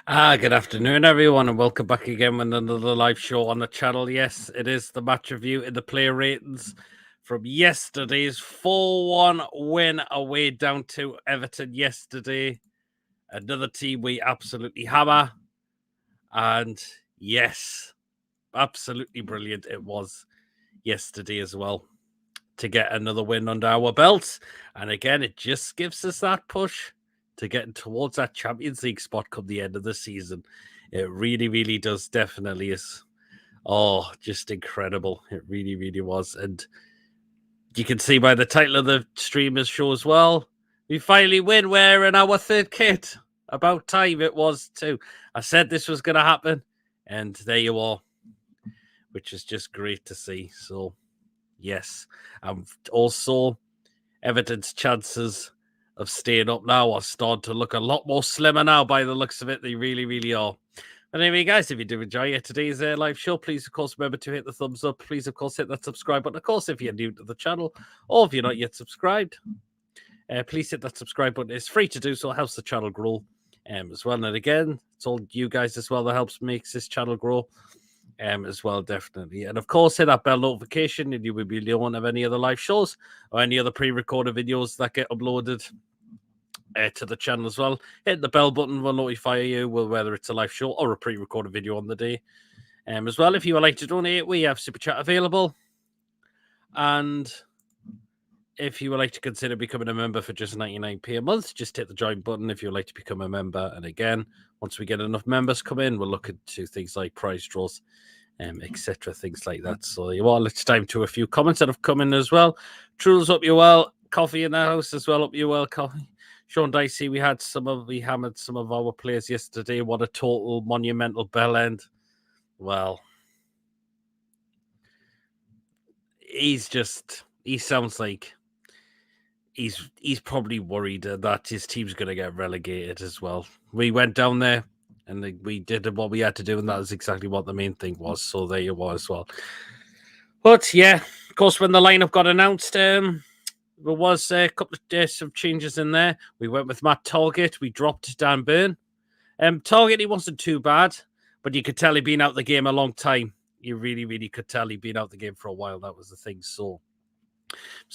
Good afternoon, everyone, and welcome back again with another live show on the channel. Yes, it is the match review in the player ratings from yesterday's 4-1 win away down to Everton yesterday. Another team we absolutely hammer. And yes, absolutely brilliant it was yesterday as well to get another win under our belts. And again, it just gives us that push to getting towards that Champions League spot come the end of the season. It really, really does. Definitely is. Oh, just incredible. It really, really was. And you can see by the title of the streamers show as well, we finally win wearing our third kit. About time it was too. I said this was going to happen, and there you are, which is just great to see. So, yes. Also, Everton's chances of staying up now are starting to look a lot more slimmer now by the looks of it. They really, really are. But anyway, guys, if you do enjoy today's live show, please, of course, remember to hit the thumbs up. Please, of course, hit that subscribe button. Of course, if you're new to the channel or if you're not yet subscribed, please hit that subscribe button. It's free to do, so it helps the channel grow as well. And again, it's all you guys as well that helps makes this channel grow as well, definitely. And of course, hit that bell notification and you will be the one of any other live shows or any other pre-recorded videos that get uploaded to the channel as well. Hit the bell button will notify you whether it's a live show or a pre-recorded video on the day. As well, if you would like to donate, we have Super Chat available. And if you would like to consider becoming a member for just 99p a month, just hit the join button if you would like to become a member. And again, once we get enough members come in, we'll look into things like prize draws, etc., things like that. So you are, let's time to a few comments that have come in as well. Trules, up you well. Coffee in the house as well, up you well. Coffee. Sean Dicey, we hammered some of our players yesterday. What a total monumental bell end. Well, he sounds like he's probably worried that his team's going to get relegated as well. We went down there and we did what we had to do, and that is exactly what the main thing was. So there you are as well. But yeah, of course, when the lineup got announced, there was a couple of some changes in there. We went with Matt Target. We dropped Dan Burn. Target, he wasn't too bad, but you could tell he'd been out the game a long time. You really, really could tell he'd been out the game for a while. That was the thing. So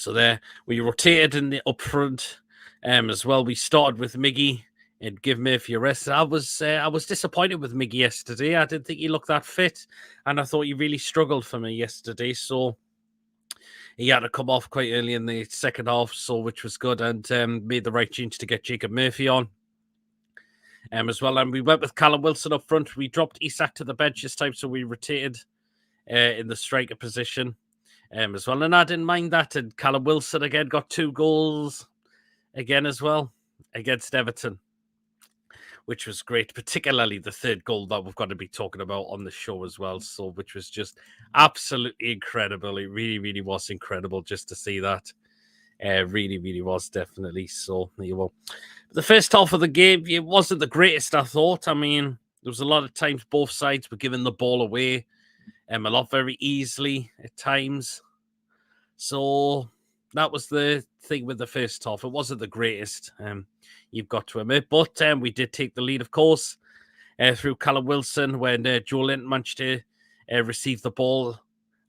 there, we rotated in the up front as well. We started with Miggy and give Murphy a rest. I was disappointed with Miggy yesterday. I didn't think he looked that fit, and I thought he really struggled for me yesterday. So he had to come off quite early in the second half, so which was good, and made the right change to get Jacob Murphy on as well. And we went with Callum Wilson up front. We dropped Isak to the bench this time, so we rotated in the striker position as well. And I didn't mind that. And Callum Wilson again got 2 goals again as well against Everton, which was great, particularly the third goal that we've got to be talking about on the show as well. So, which was just absolutely incredible. It really, really was incredible just to see that. Really, really was, definitely. So, there you go. The first half of the game, it wasn't the greatest, I thought. I mean, there was a lot of times both sides were giving the ball away a lot very easily at times. So, that was the thing with the first half. It wasn't the greatest. You've got to admit. But we did take the lead, of course, through Callum Wilson when Joelinton managed to receive the ball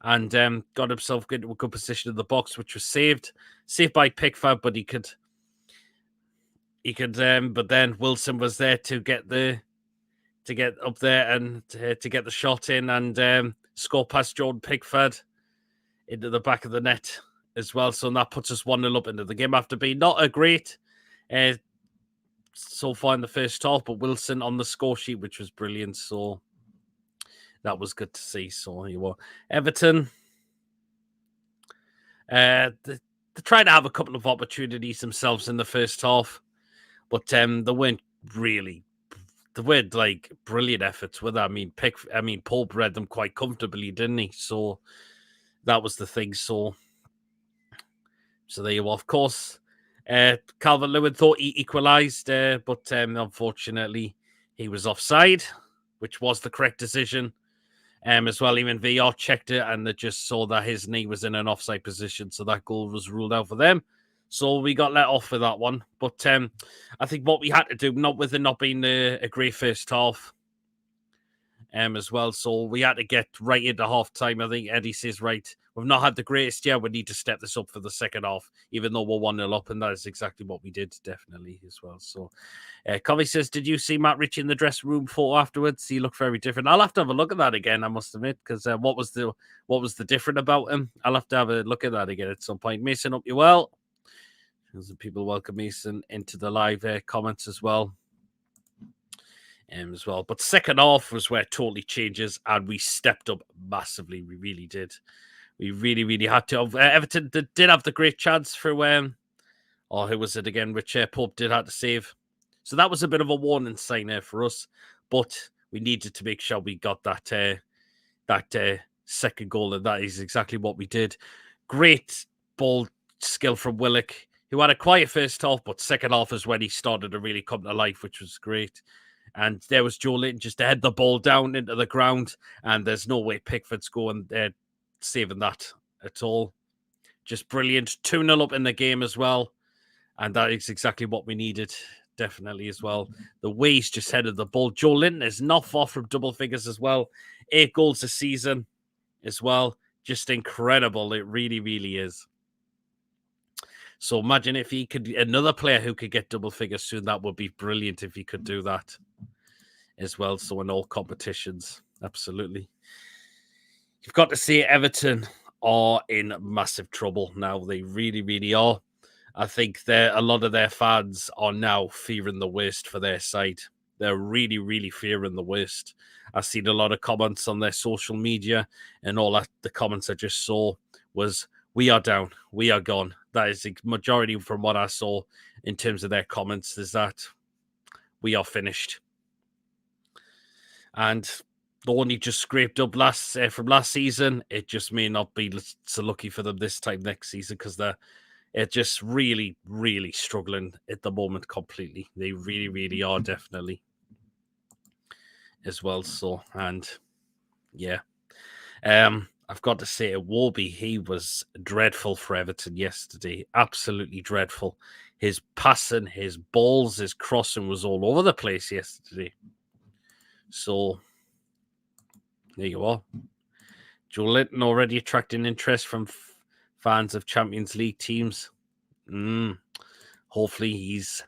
and got himself into a good position in the box, which was saved by Pickford, but he could. But then Wilson was there to get up there and to get the shot in and score past Jordan Pickford into the back of the net as well. So that puts us 1-0 up into the game after being not a great so far in the first half, but Wilson on the score sheet, which was brilliant. So that was good to see. So you were Everton. They tried to have a couple of opportunities themselves in the first half, but they weren't like brilliant efforts with that. I mean, Pope read them quite comfortably, didn't he? So that was the thing. So there you are. Of course, Calvert-Lewin thought he equalised, but unfortunately he was offside, which was the correct decision. As well, even VR checked it and they just saw that his knee was in an offside position, so that goal was ruled out for them. So we got let off with that one. But I think what we had to do, not with it not being a great first half, as well. So we had to get right into half time. I think Eddie says, right, we've not had the greatest year. We need to step this up for the second half, even though we're 1-0 up. And that is exactly what we did, definitely, as well. So Covey says, did you see Matt Ritchie in the dressing room photo afterwards? He looked very different. I'll have to have a look at that again, I must admit, because what was the different about him? I'll have to have a look at that again at some point. Mason, up you well. There's people welcome Mason into the live comments as well. As well. But second half was where it totally changes, and we stepped up massively. We really did. We really, really had to. Everton did have the great chance for who was it again? Which Pope did have to save. So that was a bit of a warning sign there for us. But we needed to make sure we got that second goal, and that is exactly what we did. Great ball skill from Willock, who had a quiet first half, but second half is when he started to really come to life, which was great. And there was Joelinton just to head the ball down into the ground. And there's no way Pickford's going saving that at all. Just brilliant. 2-0 up in the game as well. And that is exactly what we needed, definitely, as well. The way he's just headed the ball. Joelinton is not far from double figures as well. 8 goals a season as well. Just incredible. It really, really is. So imagine if he could, another player who could get double figures soon, that would be brilliant if he could do that as well. So in all competitions, absolutely. You've got to say Everton are in massive trouble now. They really, really are. I think a lot of their fans are now fearing the worst for their side. They're really, really fearing the worst. I've seen a lot of comments on their social media, and all that. The comments I just saw was, "We are down. We are gone." That is the majority from what I saw in terms of their comments, is that we are finished. And the one he just scraped up from last season, it just may not be so lucky for them this time next season, because they're just really, really struggling at the moment completely. They really, really are, definitely, as well. So, and yeah. I've got to say, Iwobi, he was dreadful for Everton yesterday. Absolutely dreadful. His passing, his balls, his crossing was all over the place yesterday. So, there you are. Joelinton already attracting interest from fans of Champions League teams. Hopefully he's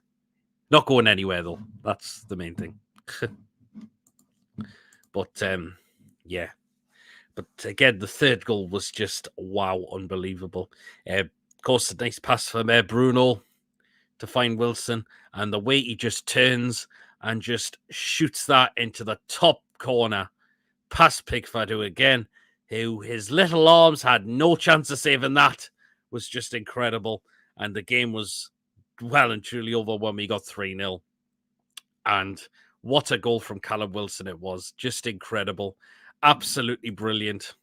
not going anywhere, though. That's the main thing. But, yeah. But again, the third goal was just, wow, unbelievable. Of course, a nice pass from Bruno to find Wilson. And the way he just turns and just shoots that into the top corner past Pickford, who his little arms had no chance of saving that, was just incredible. And the game was well and truly over when we got 3-0. And what a goal from Callum Wilson it was. Just incredible. Absolutely brilliant.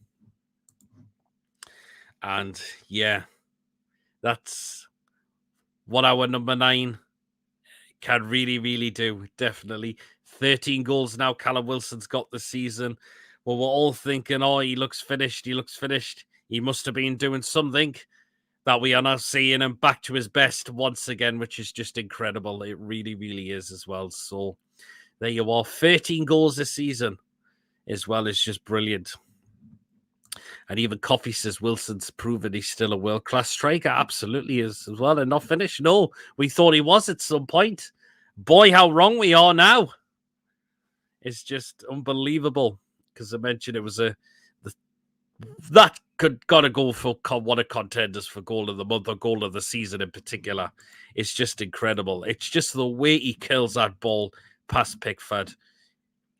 And yeah, that's what our number 9 can really, really do. Definitely. 13 goals now Callum Wilson's got this season. Well, we're all thinking, oh, he looks finished. He looks finished. He must have been doing something that we are now seeing him back to his best once again, which is just incredible. It really, really is as well. So there you are. 13 goals this season as well is just brilliant. And even Coffee says Wilson's proven he's still a world-class striker. Absolutely is as well. And not finished. No, we thought he was at some point. Boy, how wrong we are now. It's just unbelievable. Because I mentioned it was that could gotta go for one of contenders for goal of the month or goal of the season in particular. It's just incredible. It's just the way he kills that ball past Pickford.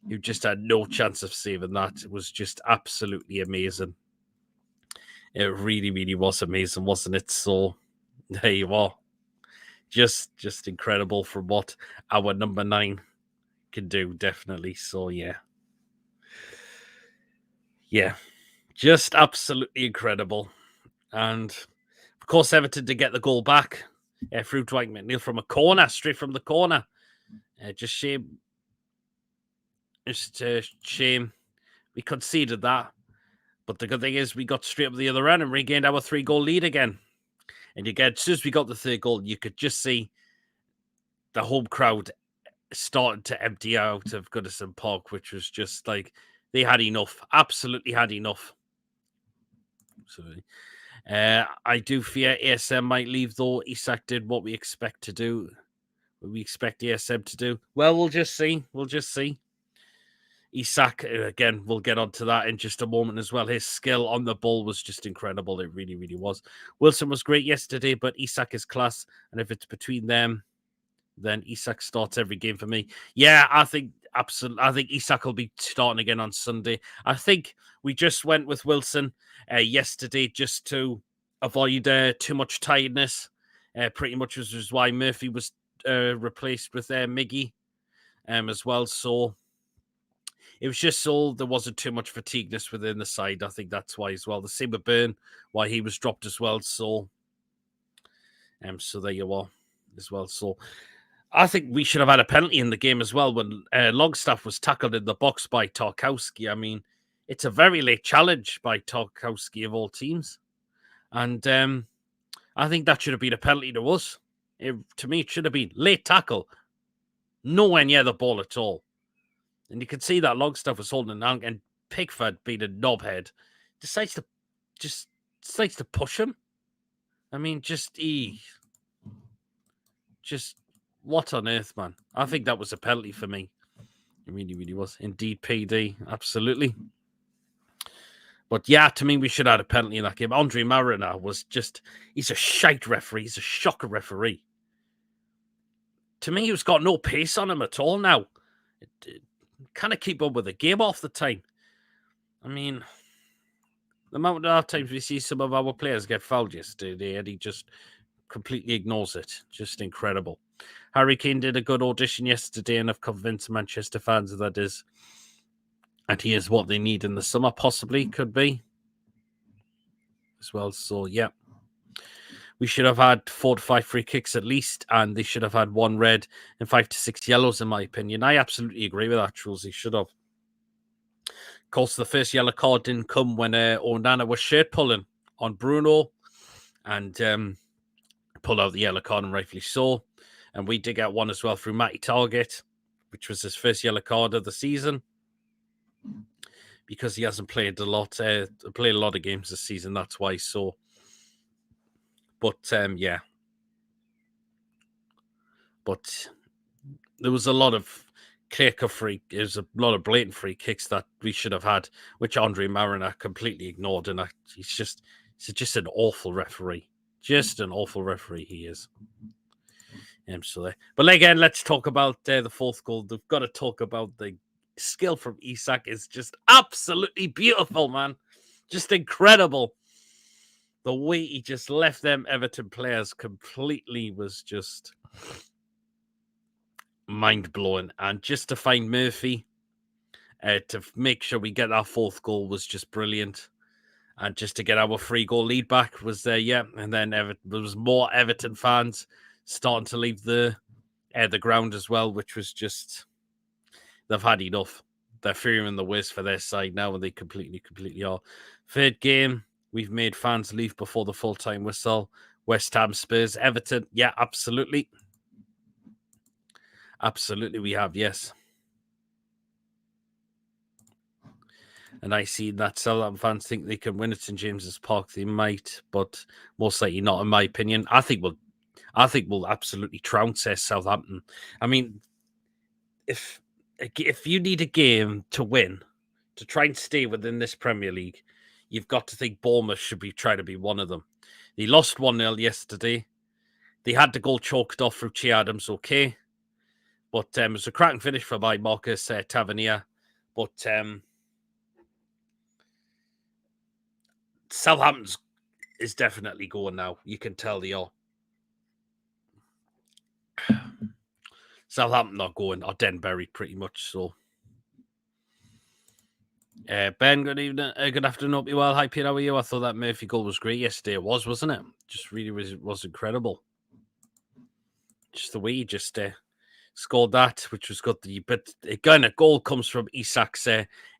You just had no chance of saving that. It was just absolutely amazing. It really, really was amazing, wasn't it? So there you are. Just incredible from what our number 9 can do, definitely. So yeah. Yeah. Just absolutely incredible. And of course, Everton to get the goal back through Dwight McNeil from a corner, straight from the corner. Just shame. Just shame we conceded that. But the good thing is we got straight up the other end and regained our 3-goal lead again. And again, as soon as we got the third goal, you could just see the home crowd starting to empty out of Goodison Park, which was just like they had enough, absolutely had enough. Absolutely. I do fear ASM might leave, though. Isak did what we expect to do. What we expect ASM to do. Well, we'll just see. We'll just see. Isak, again, we'll get onto that in just a moment as well. His skill on the ball was just incredible. It really, really was. Wilson was great yesterday, but Isak is class. And if it's between them, then Isak starts every game for me. Yeah, I think absolutely. I think Isak will be starting again on Sunday. I think we just went with Wilson yesterday just to avoid too much tiredness. Pretty much was why Murphy was replaced with Miggy as well. So it was just so there wasn't too much fatigueness within the side. I think that's why as well. The same with Burn, why he was dropped as well. So there you are as well. So I think we should have had a penalty in the game as well when Longstaff was tackled in the box by Tarkowski. I mean, it's a very late challenge by Tarkowski of all teams. And I think that should have been a penalty to us. To me, it should have been late tackle. Nowhere near the ball at all. And you can see that Longstaff was holding it, and Pickford, being a knobhead, decides to push him. I mean, just what on earth, man? I think that was a penalty for me. It really, really was. Indeed, PD. Absolutely. But yeah, to me, we should have had a penalty in that game. Andre Mariner he's a shite referee. He's a shocker referee. To me, he's got no pace on him at all now. Kind of keep up with the game off the time. I mean, the amount of times we see some of our players get fouled yesterday, and he just completely ignores it. Just incredible. Harry Kane did a good audition yesterday, and I've convinced Manchester fans that he is what they need in the summer, possibly, could be. As well, so yeah. We should have had 4 to 5 free kicks at least, and they should have had 1 red and 5 to 6 yellows, in my opinion. I absolutely agree with that, Truls. They should have. Of course, the first yellow card didn't come when Onana was shirt pulling on Bruno, and pulled out the yellow card, and rightfully so. And we did get one as well through Matty Target, which was his first yellow card of the season, because he hasn't played a lot of games this season. That's why. So, but yeah. But there was a lot of clear-cut there's a lot of blatant free kicks that we should have had, which Andre Mariner completely ignored. And he's just an awful referee. Just an awful referee he is. But again, let's talk about the fourth goal. We've got to talk about the skill from Isak. Is just absolutely beautiful, man. Just incredible. The way he just left them Everton players completely was just mind-blowing. And just to find Murphy to make sure we get our fourth goal was just brilliant. And just to get our 3-goal lead back was there, yeah. And then there was more Everton fans starting to leave the ground as well, which was just, they've had enough. They're fearing the worst for their side now, and they completely are. Third game, we've made fans leave before the full-time whistle. West Ham, Spurs, Everton. Yeah, absolutely. Absolutely, we have, yes. And I see that Southampton fans think they can win at St James's Park. They might, but most likely not, in my opinion. I think we'll absolutely trounce Southampton. I mean, if you need a game to win, to try and stay within this Premier League, you've got to think Bournemouth should try to be one of them. They lost 1-0 yesterday. They had the goal choked off through Che Adams, okay. But it was a cracking finish by Marcus Tavernier. But Southampton's is definitely going now. You can tell they are. Southampton not going, or Denbury pretty much so. Ben, good evening. Good afternoon. Hope you well. Hi, Peter. How are you? I thought that Murphy goal was great yesterday. It wasn't it? Just really was incredible. Just the way he just scored that, which was good. But again, a goal comes from Isak's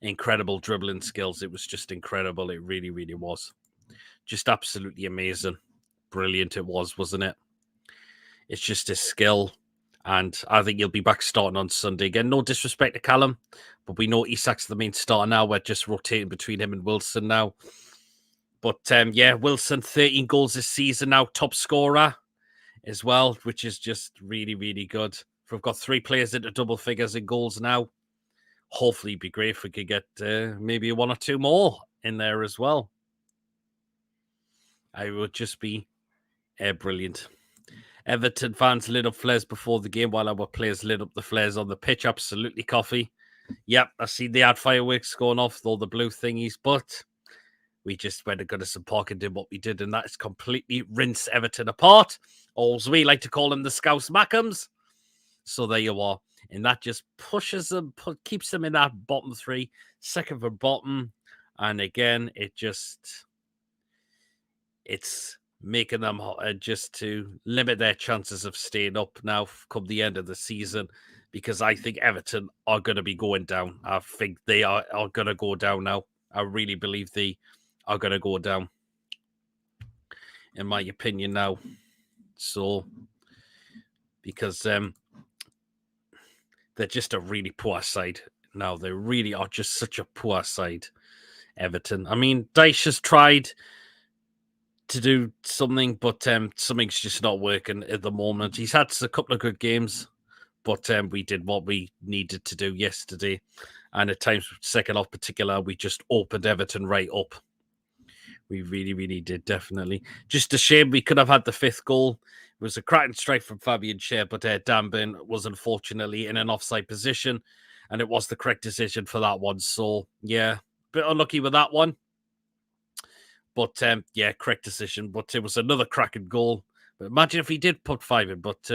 incredible dribbling skills. It was just incredible. It really, really was. Just absolutely amazing. brilliant it was, wasn't it? It's just his skill. And I think he'll be back starting on Sunday. Again, no disrespect to Callum, but we know Isak's the main starter now. We're just rotating between him and Wilson now. But yeah, Wilson, 13 goals this season now, top scorer as well, which is just really, really good. We've got 3 players into double figures in goals now. Hopefully, it'd be great if we could get maybe 1 or 2 more in there as well. I would just be brilliant. Everton fans lit up flares before the game while our players lit up the flares on the pitch. Absolutely coffee. Yep, I see they had fireworks going off, all the blue thingies, but we just went to Goodison Park and did what we did, and that is completely rinse Everton apart. Or as we like to call them, the Scouse Mackhams. So there you are. And that just pushes them, keeps them in that bottom 3, second from bottom. And again, it's making them just to limit their chances of staying up now come the end of the season, because I think Everton are going to be going down. I think they are going to go down now. I really believe they are going to go down, in my opinion now. So, because they're just a really poor side now. They really are just such a poor side, Everton. I mean, Dyche has tried to do something, but something's just not working at the moment. He's had a couple of good games, but we did what we needed to do yesterday. And at times, second half particular, we just opened Everton right up. We really, really did, definitely. Just a shame we could have had the 5th goal. It was a cracking strike from Fabian Schär, but Danburn was unfortunately in an offside position, and it was the correct decision for that one. So, yeah, a bit unlucky with that one. But, yeah, correct decision. But it was another cracking goal. But imagine if he did put 5 in. But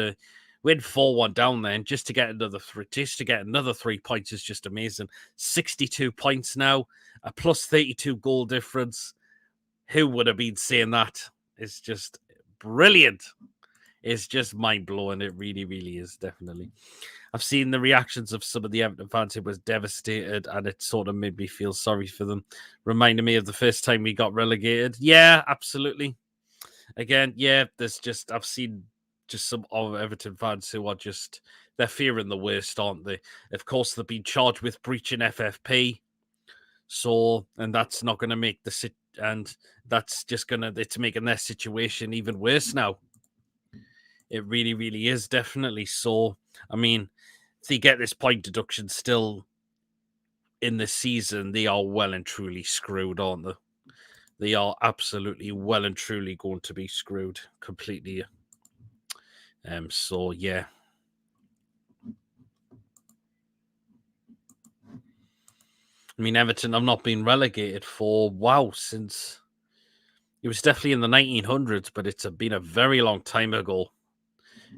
we had 4-1 down there, and just to get another 3 points is just amazing. 62 points now, a plus 32 goal difference. Who would have been saying that? It's just brilliant. It's just mind-blowing. It really, really is, definitely. I've seen the reactions of some of the Everton fans who was devastated, and it sort of made me feel sorry for them. Reminded me of the first time we got relegated. Yeah, absolutely. Again, yeah, I've seen just some of Everton fans who are just, they're fearing the worst, aren't they? Of course, they've been charged with breaching FFP. So, and that's not going to make and that's just it's making their situation even worse now. It really, really is, definitely. So, I mean, if they get this point deduction still in this season, they are well and truly screwed, aren't they? They are absolutely well and truly going to be screwed completely. So, yeah. I mean, Everton have not been relegated for, since it was definitely in the 1900s, but it's been a very long time ago.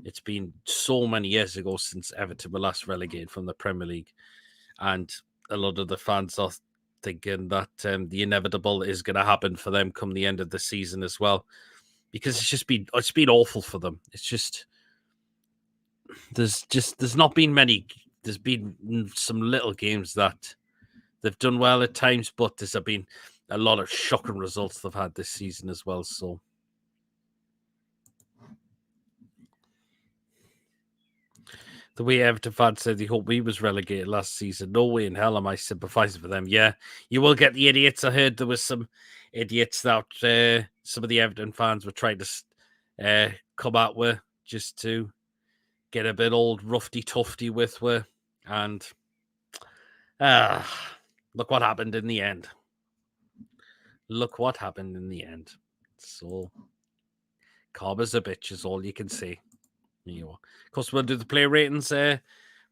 It's been so many years ago since Everton were last relegated from the Premier League. And a lot of the fans are thinking that the inevitable is going to happen for them come the end of the season as well. Because it's been awful for them. It's just, there's not been many. There's been some little games that they've done well at times, but there's been a lot of shocking results they've had this season as well. So, the way Everton fans said they hope we was relegated last season. No way in hell am I sympathising for them. Yeah, you will get the idiots. I heard there was some idiots that some of the Everton fans were trying to come out with just to get a bit old roughy-tufty with her. And look what happened in the end. Look what happened in the end. So, Carver's a bitch is all you can say. You know. Of course, we'll do the player ratings when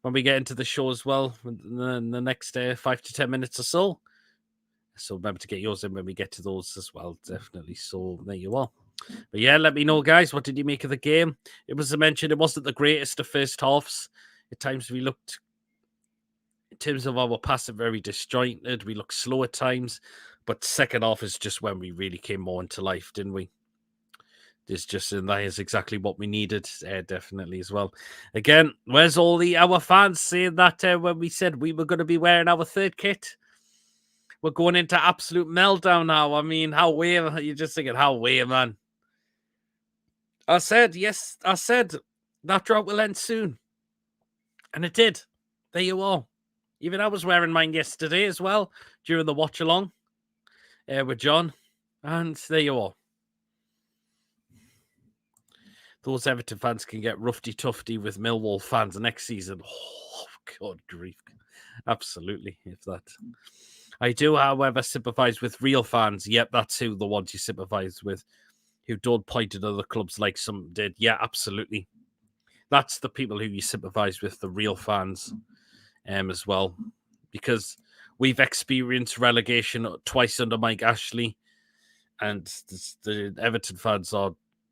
we get into the show as well in the next 5 to 10 minutes or so. So remember to get yours in when we get to those as well, definitely. So there you are. But yeah, let me know, guys. What did you make of the game? It was mentioned it wasn't the greatest of first halves. At times we looked, in terms of our passing, very disjointed. We looked slow at times. But second half is just when we really came more into life, didn't we? And that is exactly what we needed, definitely as well. Again, where's all our fans saying that when we said we were going to be wearing our 3rd kit? We're going into absolute meltdown now. I mean, how way? You're just thinking, how way, man? I said that drought will end soon. And it did. There you are. Even I was wearing mine yesterday as well during the watch along with John. And there you are. Those Everton fans can get roughy-tufty with Millwall fans next season. Oh, God grief. Absolutely. If that. I do, however, sympathise with real fans. Yep, that's who the ones you sympathise with, who don't point at other clubs like some did. Yeah, absolutely. That's the people who you sympathise with, the real fans, as well, because we've experienced relegation twice under Mike Ashley, and the Everton fans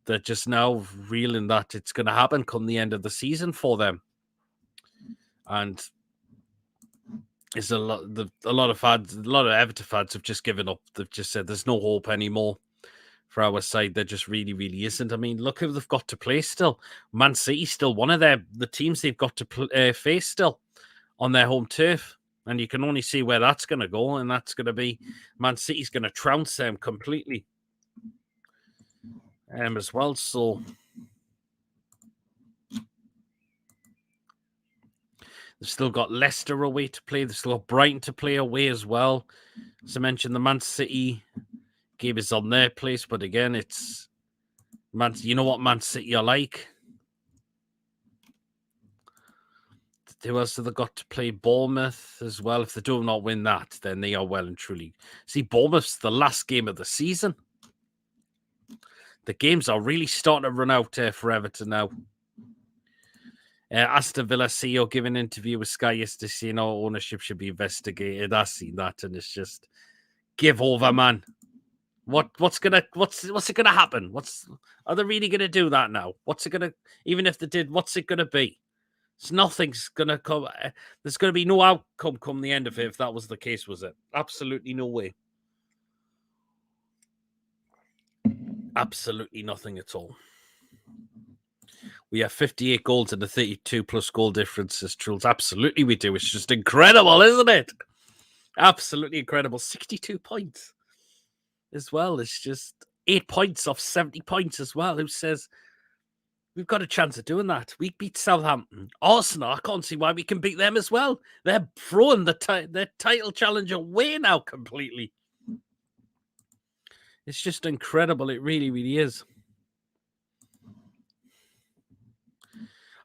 they're just now reeling that it's going to happen come the end of the season for them, and it's a lot of fans, a lot of Everton fans have just given up. They've just said there's no hope anymore for our side. There just really isn't. I mean, look who they've got to play still. Man City still one of the teams they've got to face still on their home turf. And you can only see where that's going to go. And that's going to be Man City's going to trounce them completely as well. So they've still got Leicester away to play. They've still got Brighton to play away as well. As I mentioned, the Man City game is on their place. But again, it's you know what Man City are like. Who else have they got to play? Bournemouth as well. If they do not win that, then they are well and truly. See, Bournemouth's the last game of the season. The games are really starting to run out for Everton now. Aston Villa CEO giving an interview with Sky yesterday saying ownership should be investigated. I've seen that, and it's just give over, man. What's it gonna happen? Are they really gonna do that now? What's it gonna? Even if they did, what's it gonna be? Nothing's going to come. There's going to be no outcome come the end of it if that was the case, was it? Absolutely no way. Absolutely nothing at all. We have 58 goals and a 32 plus goal difference as Truls. Absolutely we do. It's just incredible, isn't it? Absolutely incredible. 62 points as well. It's just 8 points off 70 points as well. Who says... We've got a chance of doing that. We beat Southampton. Arsenal, I can't see why we can beat them as well. They're throwing their title challenge away now completely. It's just incredible. It really is.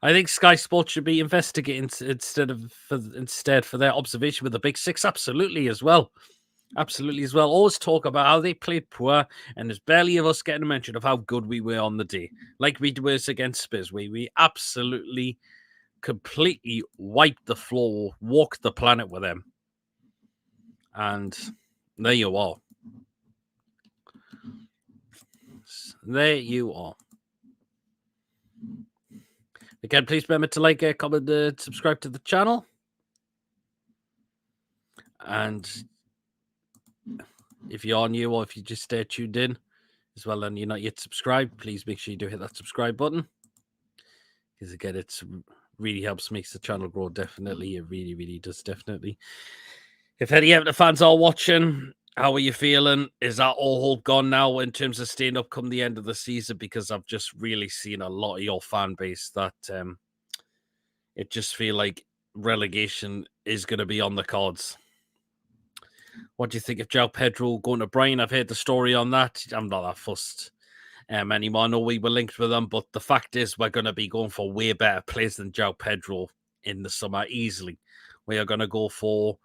I think Sky Sports should be investigating instead for their observation with the Big Six. Absolutely as well. Absolutely as well. Always talk about how they played poor, and there's barely of us getting a mention of how good we were on the day. Like we was against Spurs. We absolutely, completely wiped the floor, walked the planet with them. And there you are. There you are. Again, please remember to like, comment, subscribe to the channel. And if you are new or if you just tuned in as well and you're not yet subscribed, please make sure you do hit that subscribe button. Because again, it really helps makes the channel grow. Definitely. It really does. Definitely. If any of the fans are watching, how are you feeling? Is that all hope gone now in terms of staying up come the end of the season? Because I've just really seen a lot of your fan base that it just feel like relegation is going to be on the cards. What do you think of João Pedro going to Brighton? I've heard the story on that. I'm not that fussed anymore. I know we were linked with them, but the fact is we're going to be going for way better players than João Pedro in the summer easily. We are going to go for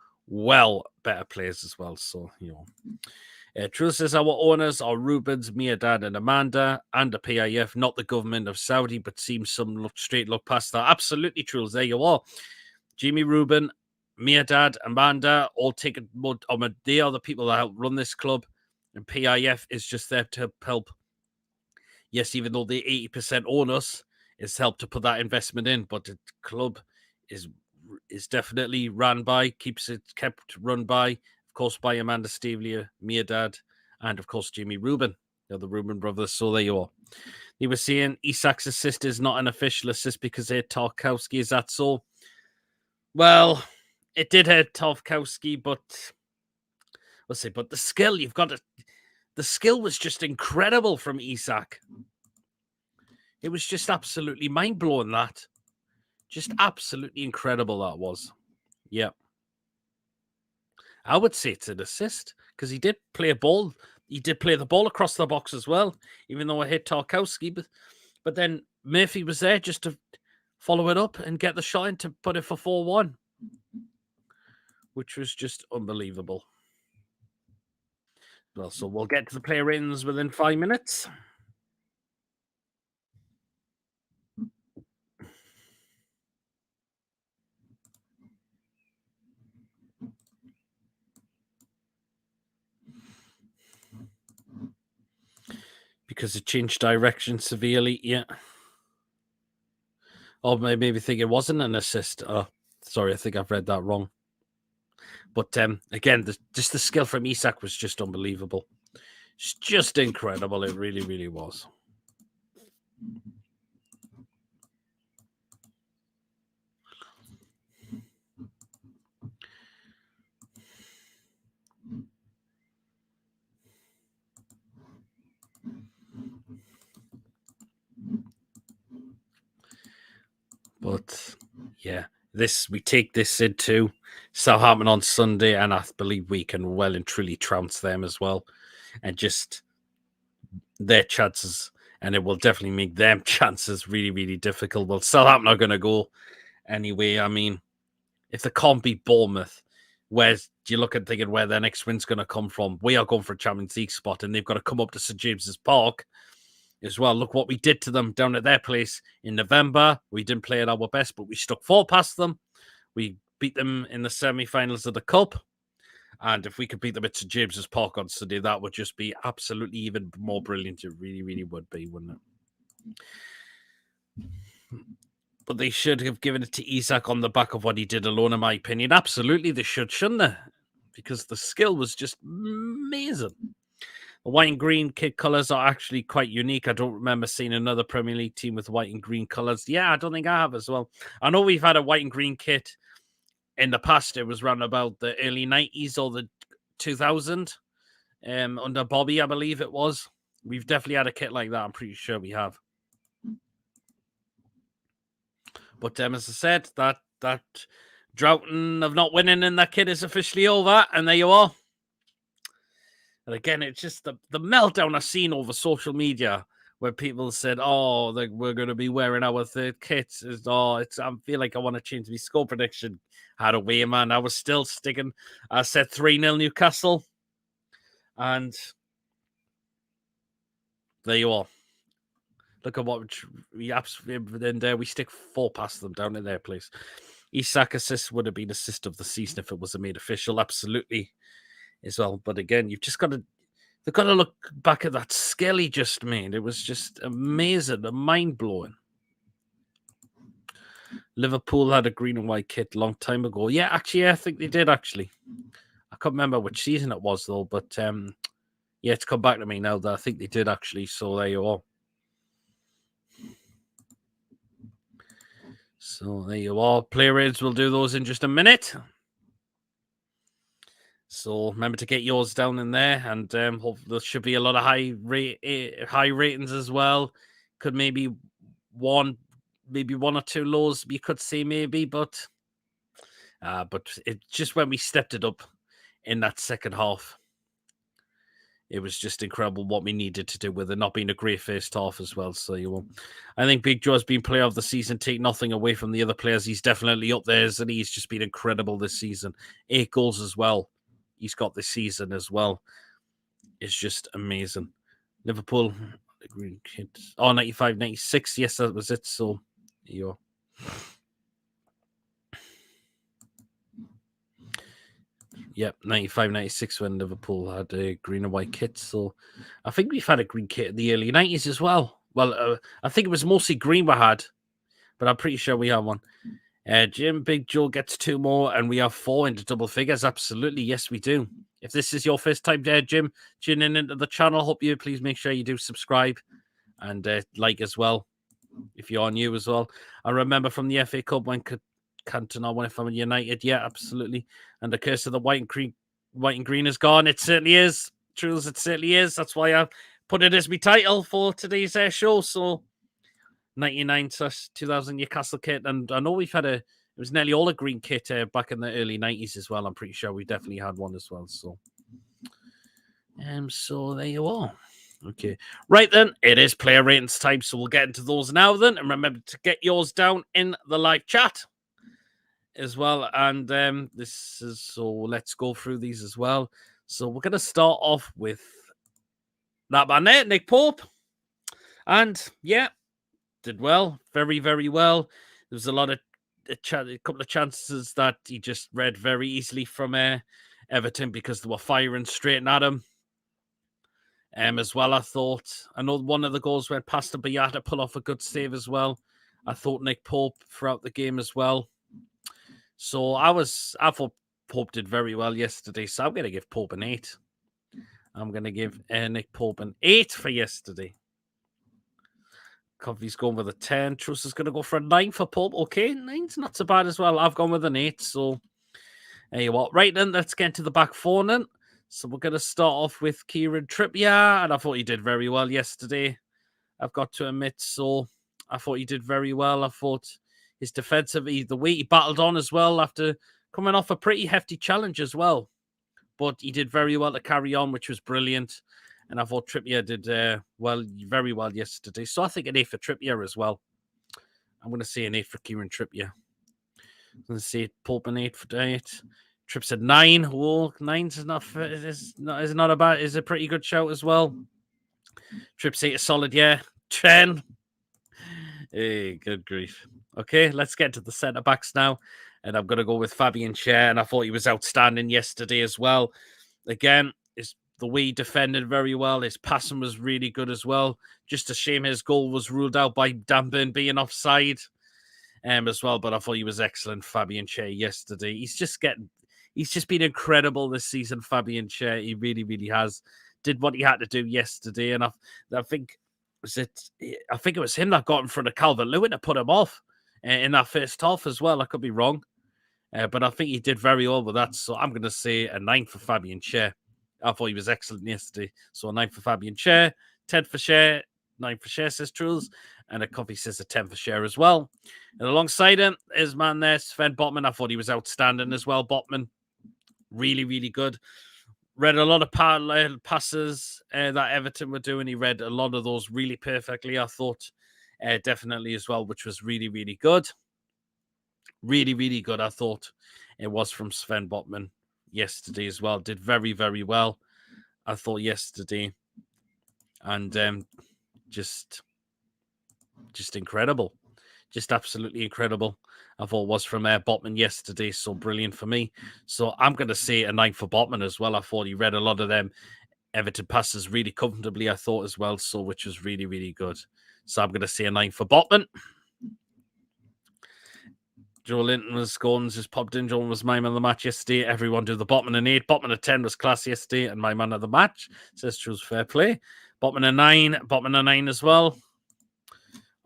better players as well. So, you know. Truth says our owners are Rubens, Mirdad and Amanda and the PIF, not the government of Saudi, but seems some straight look past that. Absolutely, Truls. There you are. Jimmy Rubin, Mirdad, Amanda, all taken. They are the people that help run this club, and PIF is just there to help. Yes, even though they 80% own us, it's helped to put that investment in, but the club is definitely run by, kept run by, of course, by Amanda Stavlia, Mirdad, and of course Jimmy Rubin. They're the Rubin brothers. So there you are. They were saying Isak's assist is not an official assist because they're Tarkowski. Is that so? Well, it did hurt Tarkowski, but let's see. But the skill, the skill was just incredible from Isak. It was just absolutely mind-blowing, that. Just absolutely incredible, that was. Yeah. I would say it's an assist, because he did play a ball. He did play the ball across the box as well, even though I hit Tarkowski. But then Murphy was there just to follow it up and get the shot in to put it for 4-1, which was just unbelievable. Well, so we'll get to the player ratings within 5 minutes. Because it changed direction severely, yeah. Or maybe think it wasn't an assist. Oh, sorry, I think I've read that wrong. But again, just the skill from Isak was just unbelievable. It's just incredible. It really, really was. But yeah, we take this into Southampton on Sunday, and I believe we can well and truly trounce them as well, and just their chances, and it will definitely make them chances really, really difficult. Well, Southampton are going to go anyway. I mean, if they can't beat Bournemouth, do you look at thinking where their next win's going to come from? We are going for a Champions League spot, and they've got to come up to St James's Park as well. Look what we did to them down at their place in November. We didn't play at our best, but we stuck 4 past them. We beat them in the semi-finals of the Cup. And if we could beat them at St James's Park on Sunday, that would just be absolutely even more brilliant. It really, really would be, wouldn't it? But they should have given it to Isak on the back of what he did alone, in my opinion. Absolutely, they should, shouldn't they? Because the skill was just amazing. The white and green kit colours are actually quite unique. I don't remember seeing another Premier League team with white and green colours. Yeah, I don't think I have as well. I know we've had a white and green kit in the past. It was around about the early 90s or the 2000 under Bobby, I believe it was. We've definitely had a kit like that. I'm pretty sure we have. But as I said, that droughting of not winning in that kit is officially over, and there you are. And again, it's just the meltdown I've seen over social media where people said, "Oh, we're going to be wearing our third kit." I feel like I want to change my score prediction. Had a way, man. I was still sticking. I said 3-0 Newcastle, and there you are. Look at what we absolutely then we stick 4 past them down in their place. Isak assist would have been assist of the season if it was made official, absolutely, as well. But again, they've got to look back at that skill he just made. It was just amazing and mind-blowing. Liverpool had a green and white kit a long time ago. Yeah, actually, I think they did, actually. I can't remember which season it was, though. But, yeah, it's come back to me now that I think they did, actually. So there you are. So there you are. Player rates, we'll do those in just a minute. So remember to get yours down in there, and hope there should be a lot of high ratings as well. Could maybe one or two lows you could see maybe, but it just when we stepped it up in that second half, it was just incredible what we needed to do with it not being a great first half as well. So I think Big Joe's been player of the season. Take nothing away from the other players. He's definitely up there, and he's just been incredible this season. 8 goals as well. He's got this season as well. It's just amazing. Liverpool, the green kid. 95, 96. Yes, that was it. So, you Yep, 95, 96 when Liverpool had a green and white kit. So I think we've had a green kit in the early 90s as well. Well, I think it was mostly green we had, but I'm pretty sure we have one. Jim, Big Joe gets 2 more, and we have 4 into double figures. Absolutely, yes, we do. If this is your first time there, Jim, tuning into the channel, hope you please make sure you do subscribe and like as well if you're new as well. I remember from the FA Cup when Cantona won it from United. Yeah, absolutely. And the curse of the white and green is gone. It certainly is. Truls, it certainly is. That's why I put it as my title for today's show. So 99/2000 Newcastle kit. And I know we've had it was nearly all a green kit back in the early 90s as well. I'm pretty sure we definitely had one as well. So there you are. Okay. Right then, it is player ratings time. So we'll get into those now then. And remember to get yours down in the live chat as well. And let's go through these as well. So we're going to start off with that man there, Nick Pope. And yeah, did well. Very, very well. There was a couple of chances that he just read very easily from Everton because they were firing straight at him. As well, I thought. I know one of the goals went past him, but you had to pull off a good save as well. I thought Nick Pope throughout the game as well. So I thought Pope did very well yesterday. So I'm going to give Pope an 8. I'm going to give Nick Pope an 8 for yesterday. Covey's going with a 10. Truss is going to go for a 9 for Pope. Okay, 9's not so bad as well. I've gone with an 8. So there you are. Right then, let's get into the back four then. So we're going to start off with Kieran Trippier, and I thought he did very well yesterday. I've got to admit, so I thought he did very well. I thought his defensive, the way he battled on as well after coming off a pretty hefty challenge as well. But he did very well to carry on, which was brilliant. And I thought Trippier did very well yesterday. So I think an 8 for Trippier as well. I'm going to say an 8 for Kieran Trippier. I'm going to say Pope an 8 for 8. Trips at 9. Whoa, 9's is not a bad. Is a pretty good shout as well. Trips 8 is solid, yeah. 10. Hey, good grief. Okay, let's get to the centre backs now, and I'm gonna go with Fabian Schär, and I thought he was outstanding yesterday as well. Again, the way he defended very well. His passing was really good as well. Just a shame his goal was ruled out by Dan Burn being offside, as well. But I thought he was excellent, Fabian Schär yesterday. He's just been incredible this season, Fabian Schär. He really, really has. Did what he had to do yesterday, and I think it was him that got in front of Calvert-Lewin to put him off in that first half as well. I could be wrong, but I think he did very well with that. So I'm going to say a 9 for Fabian Schär. I thought he was excellent yesterday. So a 9 for Fabian Schär, 10 for Schär, 9 for Schär, says Truls, and a copy says a 10 for Schär as well. And alongside him, his man there, Sven Botman. I thought he was outstanding as well. Botman, really, really good. Read a lot of passes that Everton were doing. He read a lot of those really perfectly, I thought, definitely as well, which was really, really good. Really, really good, I thought it was from Sven Botman yesterday as well. Did very, very well, I thought, yesterday. And just incredible. Just absolutely incredible. I thought was from Botman yesterday. So brilliant for me. So I'm going to say a 9 for Botman as well. I thought he read a lot of them Everton passes really comfortably, I thought as well. So which was really, really good. So I'm going to say a 9 for Botman. Joelinton was Gordon's just popped in. Joelinton was my man of the match yesterday. Everyone do the Botman an 8. Botman a 10 was class yesterday. And my man of the match says True's fair play. Botman a 9. Botman a 9 as well.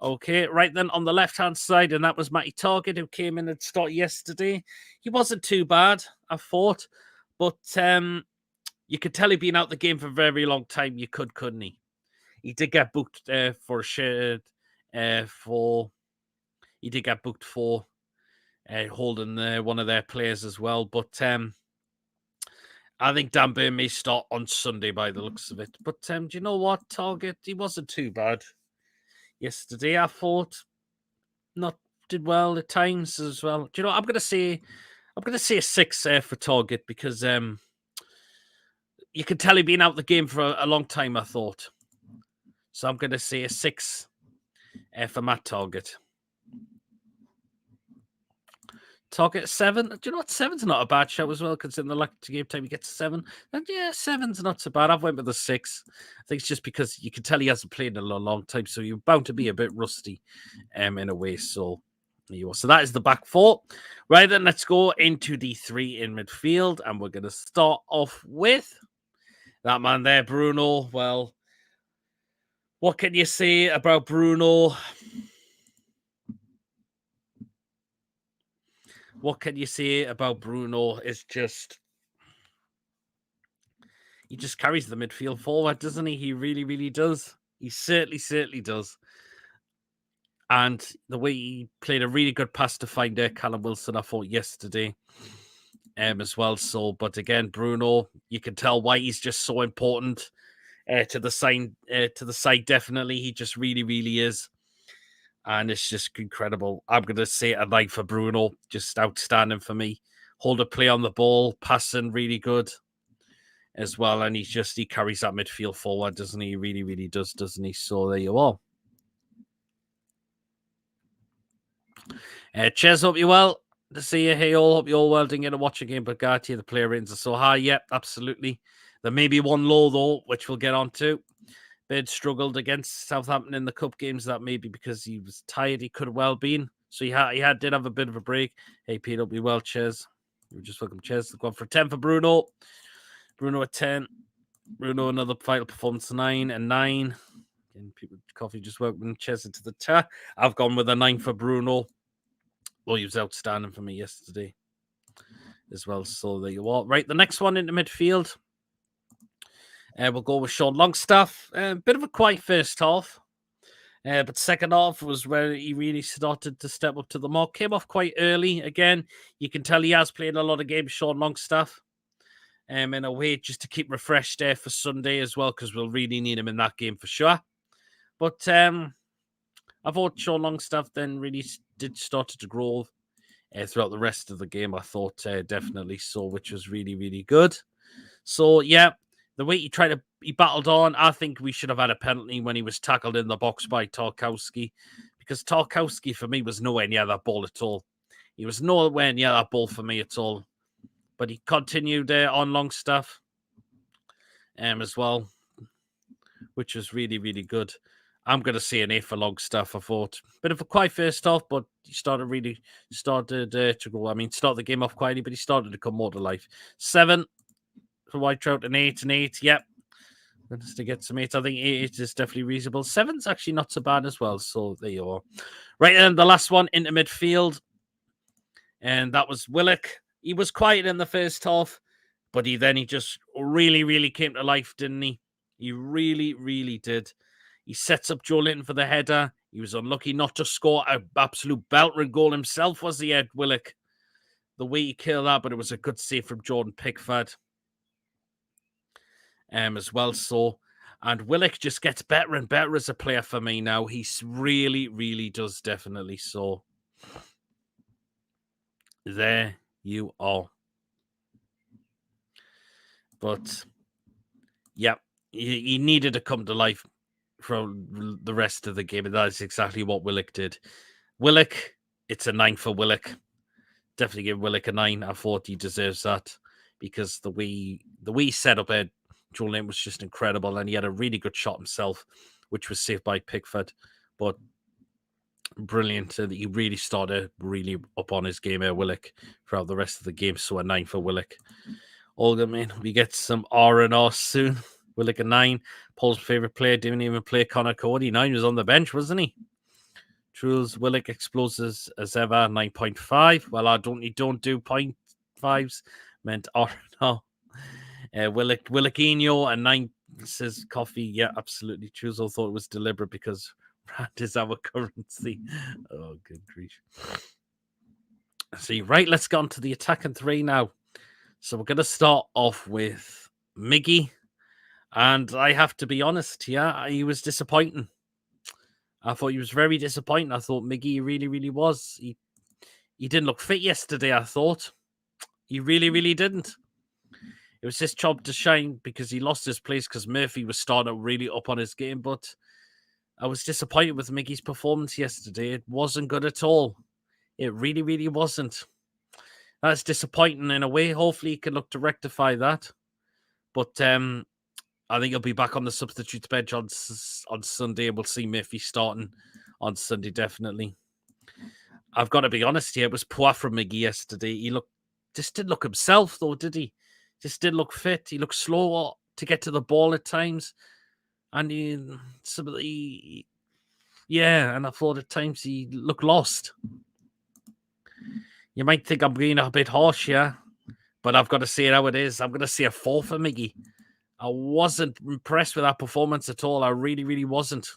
Okay, right then on the left-hand side, and that was Matty Target, who came in and started yesterday. He wasn't too bad, I thought, but you could tell he'd been out the game for a very long time. You couldn't he? He did get booked for a shirt he did get booked for holding one of their players as well. But I think Dan Burn may start on Sunday by the looks of it. But do you know what, Target? He wasn't too bad yesterday. I thought did well at times as well. Do you know? I'm gonna say a 6 for Target because you can tell he'd been out the game for a long time. I thought, so I'm gonna say a 6 for Matt Target. Target 7. Do you know what? 7's not a bad show as well, considering the luck to game time you get to 7. And yeah, 7's not so bad. I've went with a 6. I think it's just because you can tell he hasn't played in a long time, so you're bound to be a bit rusty in a way. So that is the back four. Right then, let's go into the 3 in midfield, and we're going to start off with that man there, Bruno. Well, what can you say about Bruno? What can you say about Bruno? It's just he just carries the midfield forward, doesn't he? He really, really does. He certainly does. And the way he played a really good pass to find Callum Wilson, I thought, yesterday as well. So, but again, Bruno, you can tell why he's just so important to the side. Definitely, he just really, really is. And it's just incredible. I'm going to say a 9 for Bruno. Just outstanding for me. Hold a play on the ball, passing really good as well. And he carries that midfield forward, doesn't he? He really, really does, doesn't he? So there you are. Cheers, hope you're well. To see you. Hey, all. Hope you're all well. Didn't get to watch a game, but Garty, the player ratings are so high. Yep, absolutely. There may be one low, though, which we'll get on to. Bed struggled against Southampton in the cup games. That may be because he was tired. He could have well been. So he did have a bit of a break. Hey, Peter, be well. Cheers. You just welcome. Cheers. Going for 10 for Bruno. Bruno at 10. Bruno, another vital performance, 9 and 9. And people, coffee just welcome. Cheers into the chat. I've gone with a 9 for Bruno. Oh, he was outstanding for me yesterday as well. So there you are. Right, the next one into midfield. We'll go with Sean Longstaff. Bit of a quiet first half. But second half was where he really started to step up to the mark. Came off quite early. Again, you can tell he has played a lot of games, Sean Longstaff. In a way, just to keep refreshed there for Sunday as well, because we'll really need him in that game for sure. But I thought Sean Longstaff then really did start to grow throughout the rest of the game. I thought definitely so, which was really, really good. So, yeah, the way he battled on, I think we should have had a penalty when he was tackled in the box by Tarkowski, because Tarkowski, for me, was nowhere near that ball at all. He was nowhere near that ball for me at all. But he continued on Longstaff as well, which was really, really good. I'm going to say an 8 for Longstaff, I thought. Bit of a quiet first half, but he started to go. I mean, start the game off quietly, but he started to come more to life. 7 for White Trout and 8 and 8. Yep. Just to get some 8. I think 8 is definitely reasonable. 7's actually not so bad as well. So there you are. Right, and the last one into midfield. And that was Willock. He was quiet in the first half, but he just really, really came to life, didn't he? He really, really did. He sets up Joelinton for the header. He was unlucky not to score an absolute belter goal himself, was he, Ed Willock? The way he killed that, but it was a good save from Jordan Pickford as well. So, and Willock just gets better and better as a player for me now. He really, really does, definitely. So, there you are. But, yeah, he needed to come to life from the rest of the game, and that is exactly what Willock did. Willock, it's a 9 for Willock. Definitely give Willock a 9. I thought he deserves that because the way he set up Joelinton was just incredible, and he had a really good shot himself, which was saved by Pickford. But brilliant. He really started really up on his game, Willock, throughout the rest of the game. So a 9 for Willock. All good, man. We get some R&R soon. Willock a 9. Paul's favourite player didn't even play Connor Cody. 9 was on the bench, wasn't he? Truls Willock explodes as ever, 9.5. Well, I don't do 0.5s. Meant R&R. Willockino a 9 says coffee. Yeah, absolutely. Truls thought it was deliberate because rand is our currency. Oh, good grief. See, right, let's get on to the attacking 3 now. So we're going to start off with Miggy. And I have to be honest, yeah, he was disappointing. I thought he was very disappointing. I thought Miggy really, really was. He didn't look fit yesterday, I thought. He really, really didn't. It was his job to shine because he lost his place because Murphy was starting really up on his game. But I was disappointed with Miggy's performance yesterday. It wasn't good at all. It really, really wasn't. That's disappointing in a way. Hopefully he can look to rectify that. But I think he'll be back on the substitutes bench on Sunday. We'll see Murphy starting on Sunday, definitely. I've got to be honest here. It was poor from Miggy yesterday. He just didn't look himself, though, did he? Just didn't look fit. He looked slow to get to the ball at times. And and I thought at times he looked lost. You might think I'm being a bit harsh, yeah, but I've got to say it how it is. I'm going to say a 4 for Miggy. I wasn't impressed with that performance at all. I really, really wasn't.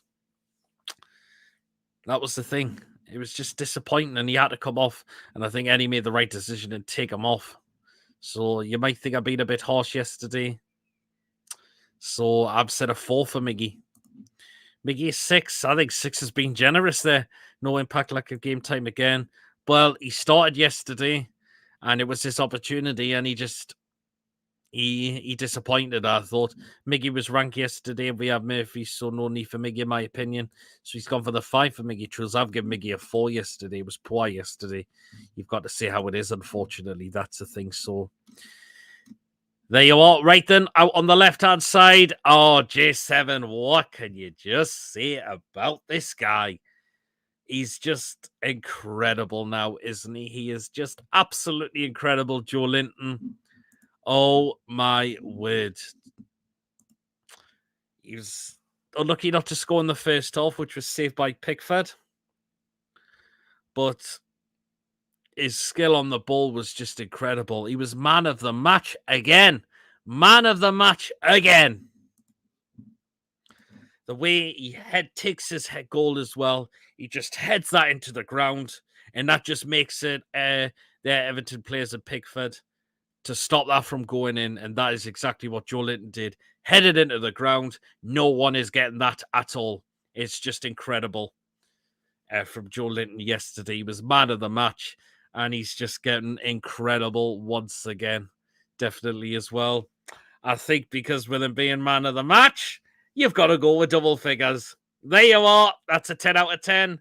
That was the thing. It was just disappointing, and he had to come off. And I think Eddie made the right decision and take him off. So you might think I've been a bit harsh yesterday. So I've said a 4 for Miggy. Miggy is 6. I think 6 has been generous there. No impact lack of game time again. Well, he started yesterday, and it was his opportunity, and he disappointed. I thought Miggy was ranked yesterday, and we have Murphy, so no need for Miggy, in my opinion. So he's gone for the 5 for Miggy Truls. I've given Miggy a 4 yesterday. It was poor yesterday. You've got to see how it is, unfortunately. That's the thing. So there you are. Right then, out on the left-hand side. Oh, J7, what can you just say about this guy? He's just incredible now, isn't he? He is just absolutely incredible, Joelinton. Oh, my word. He was unlucky not to score in the first half, which was saved by Pickford. But his skill on the ball was just incredible. He was man of the match again. Man of the match again. The way he takes his head goal as well, he just heads that into the ground, and that just makes it their Everton players at Pickford to stop that from going in, and that is exactly what Joelinton did. Headed into the ground. No one is getting that at all. It's just incredible from Joelinton yesterday. He was man of the match, and he's just getting incredible once again. Definitely as well. I think because with him being man of the match, you've got to go with double figures. There you are. That's a 10 out of 10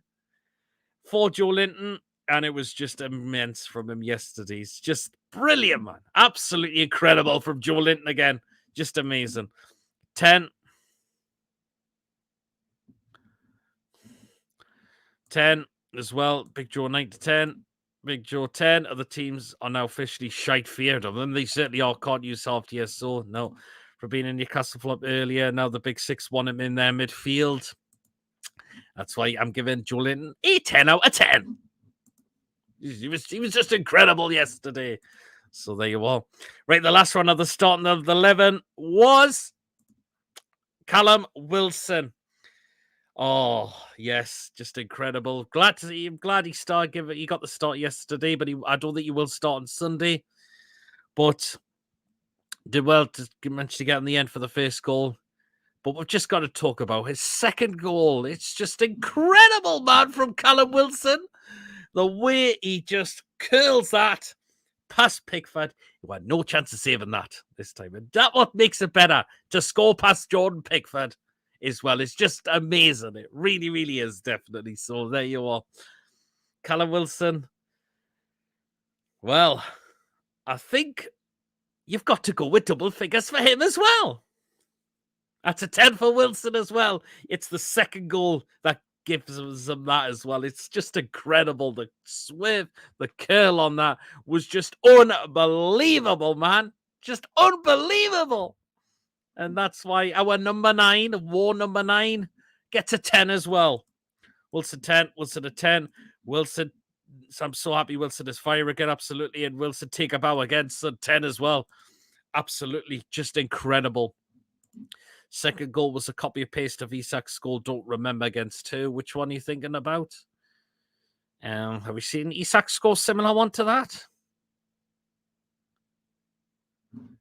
for Joelinton. And it was just immense from him yesterday. It's just brilliant, man. Absolutely incredible from Joelinton again. Just amazing. 10. 10 as well. Big Joe 9 to 10. Big Joe 10. Other teams are now officially shite feared of them. They certainly are. Can't use half tier. So, no. For being in Newcastle flop earlier. Now the big 6 won him in their midfield. That's why I'm giving Joelinton a 10 out of 10. He was just incredible yesterday. So there you are. Right, the last one of the starting of the 11 was Callum Wilson. Oh, yes, just incredible. I'm glad he started. He got the start yesterday, but I don't think he will start on Sunday. But did well to manage to get in the end for the first goal. But we've just got to talk about his second goal. It's just incredible, man, from Callum Wilson. The way he just curls that past Pickford. You had no chance of saving that this time. And that's what makes it better, to score past Jordan Pickford as well. It's just amazing. It really, really is, definitely. So there you are. Callum Wilson. Well, I think you've got to go with double figures for him as well. That's a 10 for Wilson as well. It's the second goal that gives them that as well. It's just incredible. The swerve, the curl on that was just unbelievable, man. Just unbelievable. And that's why our number 9, war number 9, gets a 10 as well. Wilson 10, Wilson a 10. Wilson, I'm so happy Wilson is fire again, absolutely. And Wilson take a bow again, so 10 as well. Absolutely, just incredible. Second goal was a copy and paste of Isak's goal. Don't remember against 2. Which one are you thinking about? Have we seen Isak score similar one to that?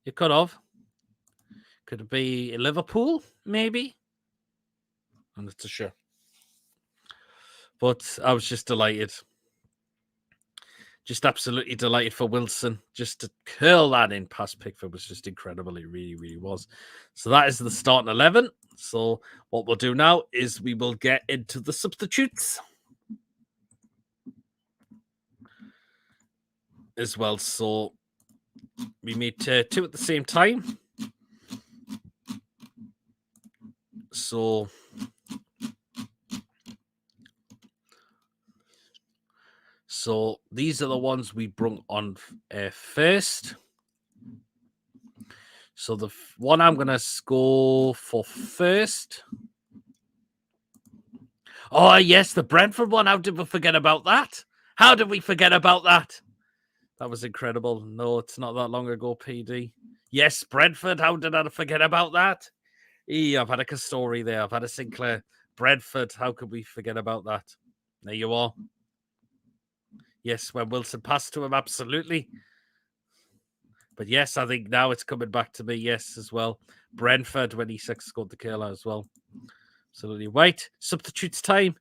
You could have. Could it be Liverpool, maybe? I'm not too sure. But I was just delighted. Just absolutely delighted for Wilson. Just to curl that in past Pickford was just incredible. It really, really was. So that is the starting 11. So what we'll do now is we will get into the substitutes as well. So we made 2 at the same time. So these are the ones we brought on first. So the one I'm going to score for first. Oh, yes, the Brentford one. How did we forget about that? How did we forget about that? That was incredible. No, it's not that long ago, PD. Yes, Brentford. How did I forget about that? I've had a Castori there. I've had a Sinclair. Brentford. How could we forget about that? There you are. Yes, when Wilson passed to him, absolutely. But yes, I think now it's coming back to me, yes, as well. Brentford when Isak scored the killer as well. Absolutely. Right, substitutes time.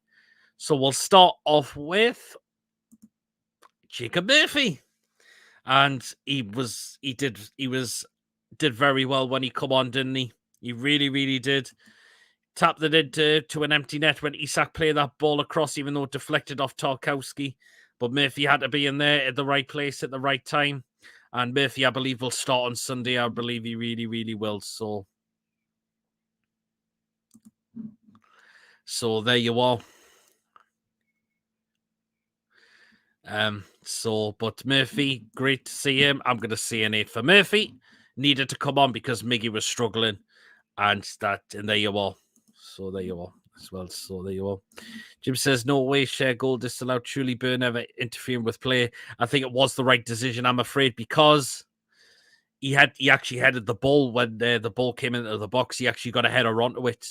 So we'll start off with Jacob Murphy. And he did very well when he come on, didn't he? He really, really did. Tapped it into an empty net when Isak played that ball across, even though it deflected off Tarkowski. But Murphy had to be in there at the right place at the right time. And Murphy, I believe, will start on Sunday. I believe he really, really will. So there you are. But Murphy, great to see him. I'm going to see an 8 for Murphy. Needed to come on because Miggy was struggling. And there you are. So there you are as well. So there you are. Jim says, no way, share goal disallowed. Truly Burn ever interfering with play. I think it was the right decision, I'm afraid, because he actually headed the ball when the ball came into the box. He actually got a header onto it.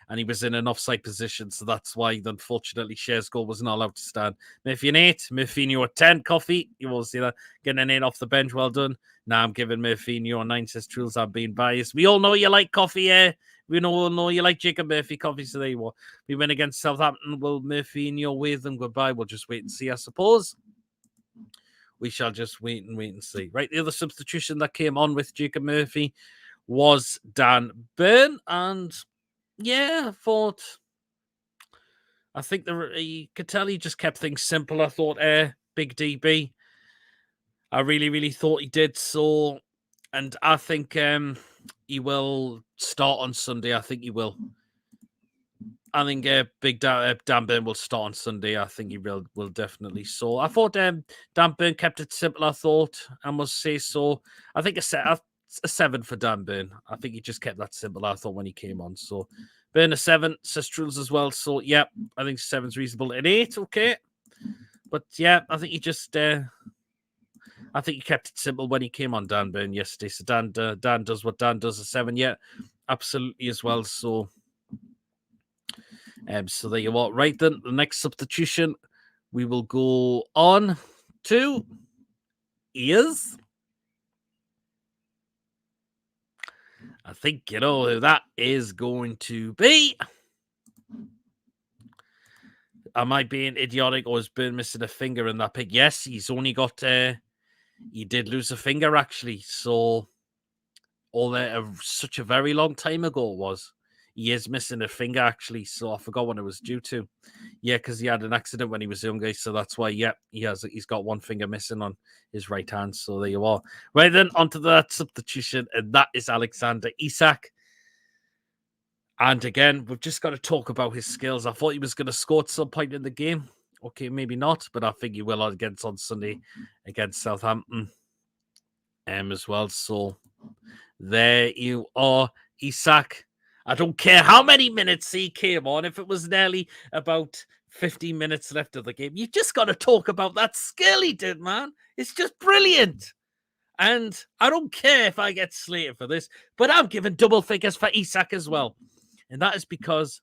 And he was in an offside position. So that's why, unfortunately, Share's goal was not allowed to stand. Murphy an 8, Murphy a 10. Coffee, you will see that. Getting an 8 off the bench. Well done. Now I'm giving Murphy a 9, says Truls. I'm being biased. We all know you like Coffee, We all know you like Jacob Murphy, Coffee. So there you are. We win against Southampton. Will Murphy with them goodbye? We'll just wait and see, I suppose. We shall just wait and see. Right, the other substitution that came on with Jacob Murphy was Dan Burn. And yeah, I think you could tell he just kept things simple. I thought, big DB. I really, really thought he did so. And I think he will start on Sunday. I think he will. I think big Dan Burn will start on Sunday. I think he will definitely. So I thought Dan Burn kept it simple, I thought. I must say so. I think a 7 for Dan Burn. I think he just kept that simple, I thought, when he came on. So Burn a 7, says Truls as well. So yeah, I think 7's reasonable. An 8, okay. But yeah, I think he just I think he kept it simple when he came on, Dan Burn, yesterday. So Dan does what Dan does, a 7, yeah. Absolutely as well. So so there you are. Right then, the next substitution we will go on to is, I think you know who that is going to be. Am I being idiotic, or is Burn missing a finger in that pick? Yes, he's only got he did lose a finger actually. So such a very long time ago it was. He is missing a finger, actually, so I forgot when it was due to. Yeah, because he had an accident when he was younger, so that's why, yeah, he's got one finger missing on his right hand, so there you are. Right then, onto that substitution, and that is Alexander Isak. And again, we've just got to talk about his skills. I thought he was going to score at some point in the game. Okay, maybe not, but I think he will against on Sunday against Southampton as well. So there you are, Isak. I don't care how many minutes he came on. If it was nearly about 15 minutes left of the game, you just got to talk about that skill he did, man. It's just brilliant. And I don't care if I get slated for this, but I'm giving double figures for Isak as well. And that is because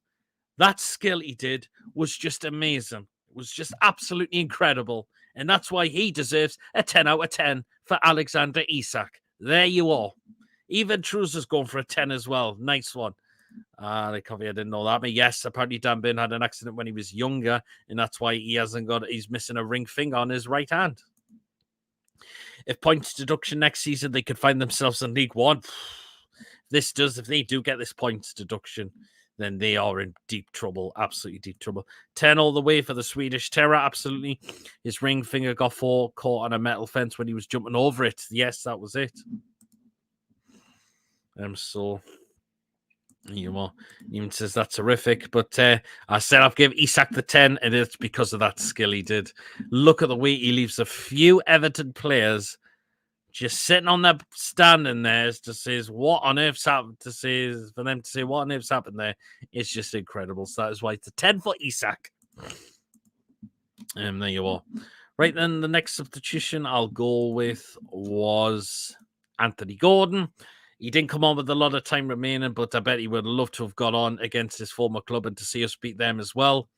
that skill he did was just amazing. It was just absolutely incredible. And that's why he deserves a 10 out of 10 for Alexander Isak. There you are. Even Truls is going for a 10 as well. Nice one. I didn't know that. But yes, apparently Dan Burn had an accident when he was younger, and that's why he's missing a ring finger on his right hand. If points deduction next season, they could find themselves in League One. If they do get this points deduction, then they are in deep trouble, absolutely deep trouble. 10 all the way for the Swedish Terror, absolutely. His ring finger got caught on a metal fence when he was jumping over it. Yes, that was it. So you are. Even says that's horrific, but I said I've given Isak the 10, and it's because of that skill he did. Look at the way he leaves a few Everton players just sitting on their standing there to say what on earth's happened. For them to say what on earth's happened there, it's just incredible. So that is why it's a 10 for Isak. And there you are. Right then, the next substitution I'll go with was Anthony Gordon. He didn't come on with a lot of time remaining, but I bet he would love to have got on against his former club and to see us beat them as well.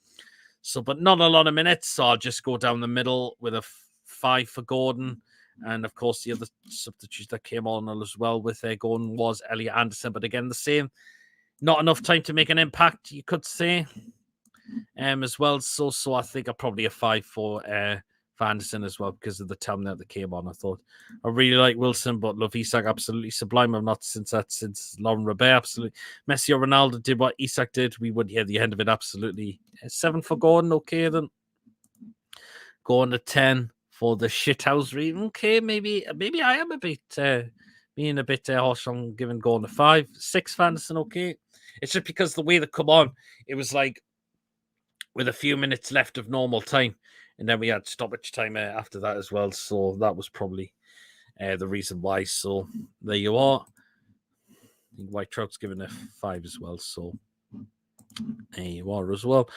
So, but not a lot of minutes. So I'll just go down the middle with a 5 for Gordon. And of course, the other substitutes that came on as well with Gordon was Elliot Anderson. But again, the same. Not enough time to make an impact, you could say, as well. So I think probably a 5 for Anderson as well because of the time that came on. I thought I really like Wilson, but love Isak, absolutely sublime. I've not since Lauren Robert, absolutely. Messi or Ronaldo did what Isak did. We would hear the end of it, absolutely. 7 for Gordon, okay then. Going to 10 for the shithouse reading. Okay, maybe I am a bit being a bit harsh on giving Gordon a 5. 6 for Anderson, okay. It's just because the way they come on, it was like with a few minutes left of normal time. And then we had stoppage time after that as well. So that was probably the reason why. So there you are. I think White Trout's given a 5 as well. So there you are as well.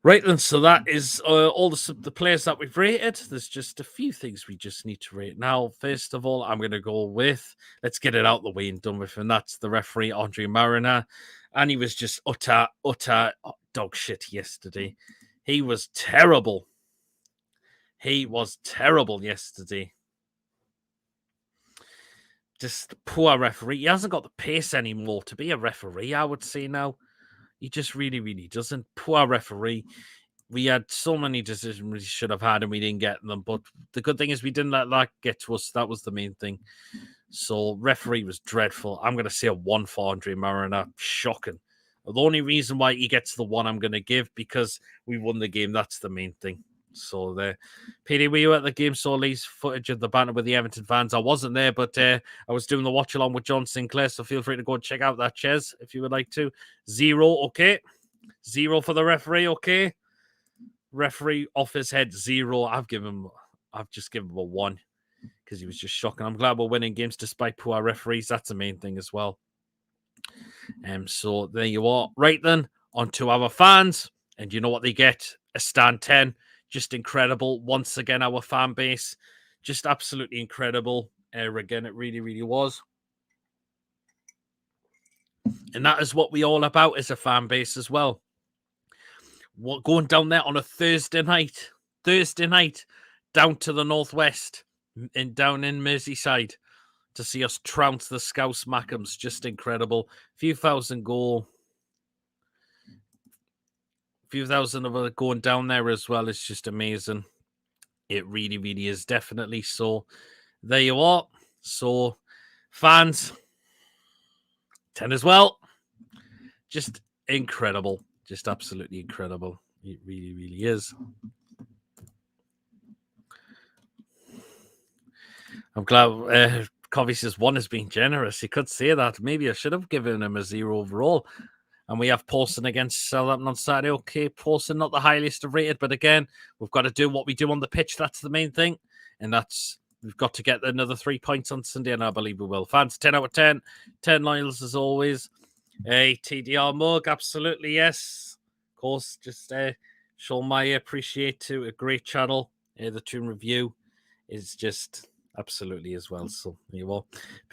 Right then, so that is all the players that we've rated. There's just a few things we just need to rate now. First of all, I'm going to go with, let's get it out the way and done with, and that's the referee, Andre Mariner. And he was just utter dog shit yesterday. He was terrible. He was terrible yesterday. Just poor referee. He hasn't got the pace anymore to be a referee, I would say now. He just really, really doesn't. Poor referee. We had so many decisions we should have had and we didn't get them. But the good thing is we didn't let that get to us. That was the main thing. So referee was dreadful. I'm going to say a 1 for Andre Mariner. Shocking. The only reason why he gets the 1 I'm going to give because we won the game. That's the main thing. So there. PD, were you at the game? Saw Lee's footage of the banter with the Everton fans. I wasn't there, but I was doing the watch along with John Sinclair. So feel free to go and check out that, Ches, if you would like to. 0, okay. 0 for the referee, okay. Referee off his head, 0. I've just given him a 1 because he was just shocking. I'm glad we're winning games despite poor referees. That's the main thing as well. So there you are. Right then, on to our fans. And you know what they get? A stand 10. Just incredible. Once again, our fan base. Just absolutely incredible. Again, it really, really was. And that is what we're all about as a fan base as well. Going down there on a Thursday night, down to the northwest, down in Merseyside, to see us trounce the Scouse Mackhams. Just incredible. Few thousand of us going down there as well. It's just amazing. It really, really is, definitely. So there you are. So fans, 10 as well. Just incredible. Just absolutely incredible. It really, really is. I'm glad Covey says 1 has been generous. He could say that. Maybe I should have given him a 0 overall. And we have Paulson against Southampton on Saturday. Okay, Paulson, not the highest rated, but again, we've got to do what we do on the pitch. That's the main thing. And that's, we've got to get another 3 points on Sunday, and I believe we will. Fans, 10 out of 10. 10 loyals as always. Hey, TDR Mug, absolutely, yes. Of course, just Sean Meyer, appreciate to a great channel. The Toon Review is just absolutely as well. So there you are.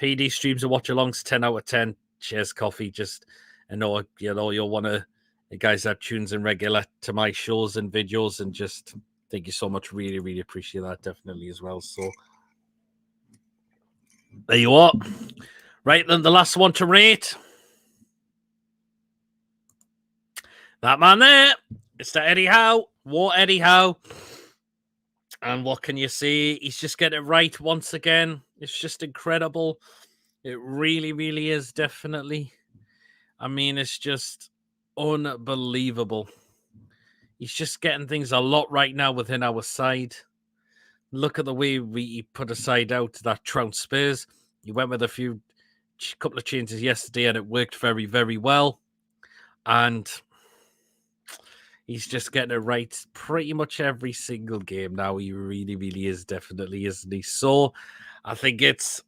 PD streams and watch alongs, 10 out of 10. Cheers, coffee. Just, I know, you're one of the guys that tunes in regular to my shows and videos, and just thank you so much. Really, really appreciate that, definitely as well. So there you are. Right, then the last one to rate. That man there. It's the Eddie Howe. What Eddie Howe? And what can you say? He's just getting it right once again. It's just incredible. It really, really is, definitely. I mean, it's just unbelievable. He's just getting things a lot right now within our side. Look at the way we put a side out that trounced Spurs. He went with a couple of changes yesterday, and it worked very, very well. And he's just getting it right pretty much every single game now. He really, really is, definitely, isn't he? So I think it's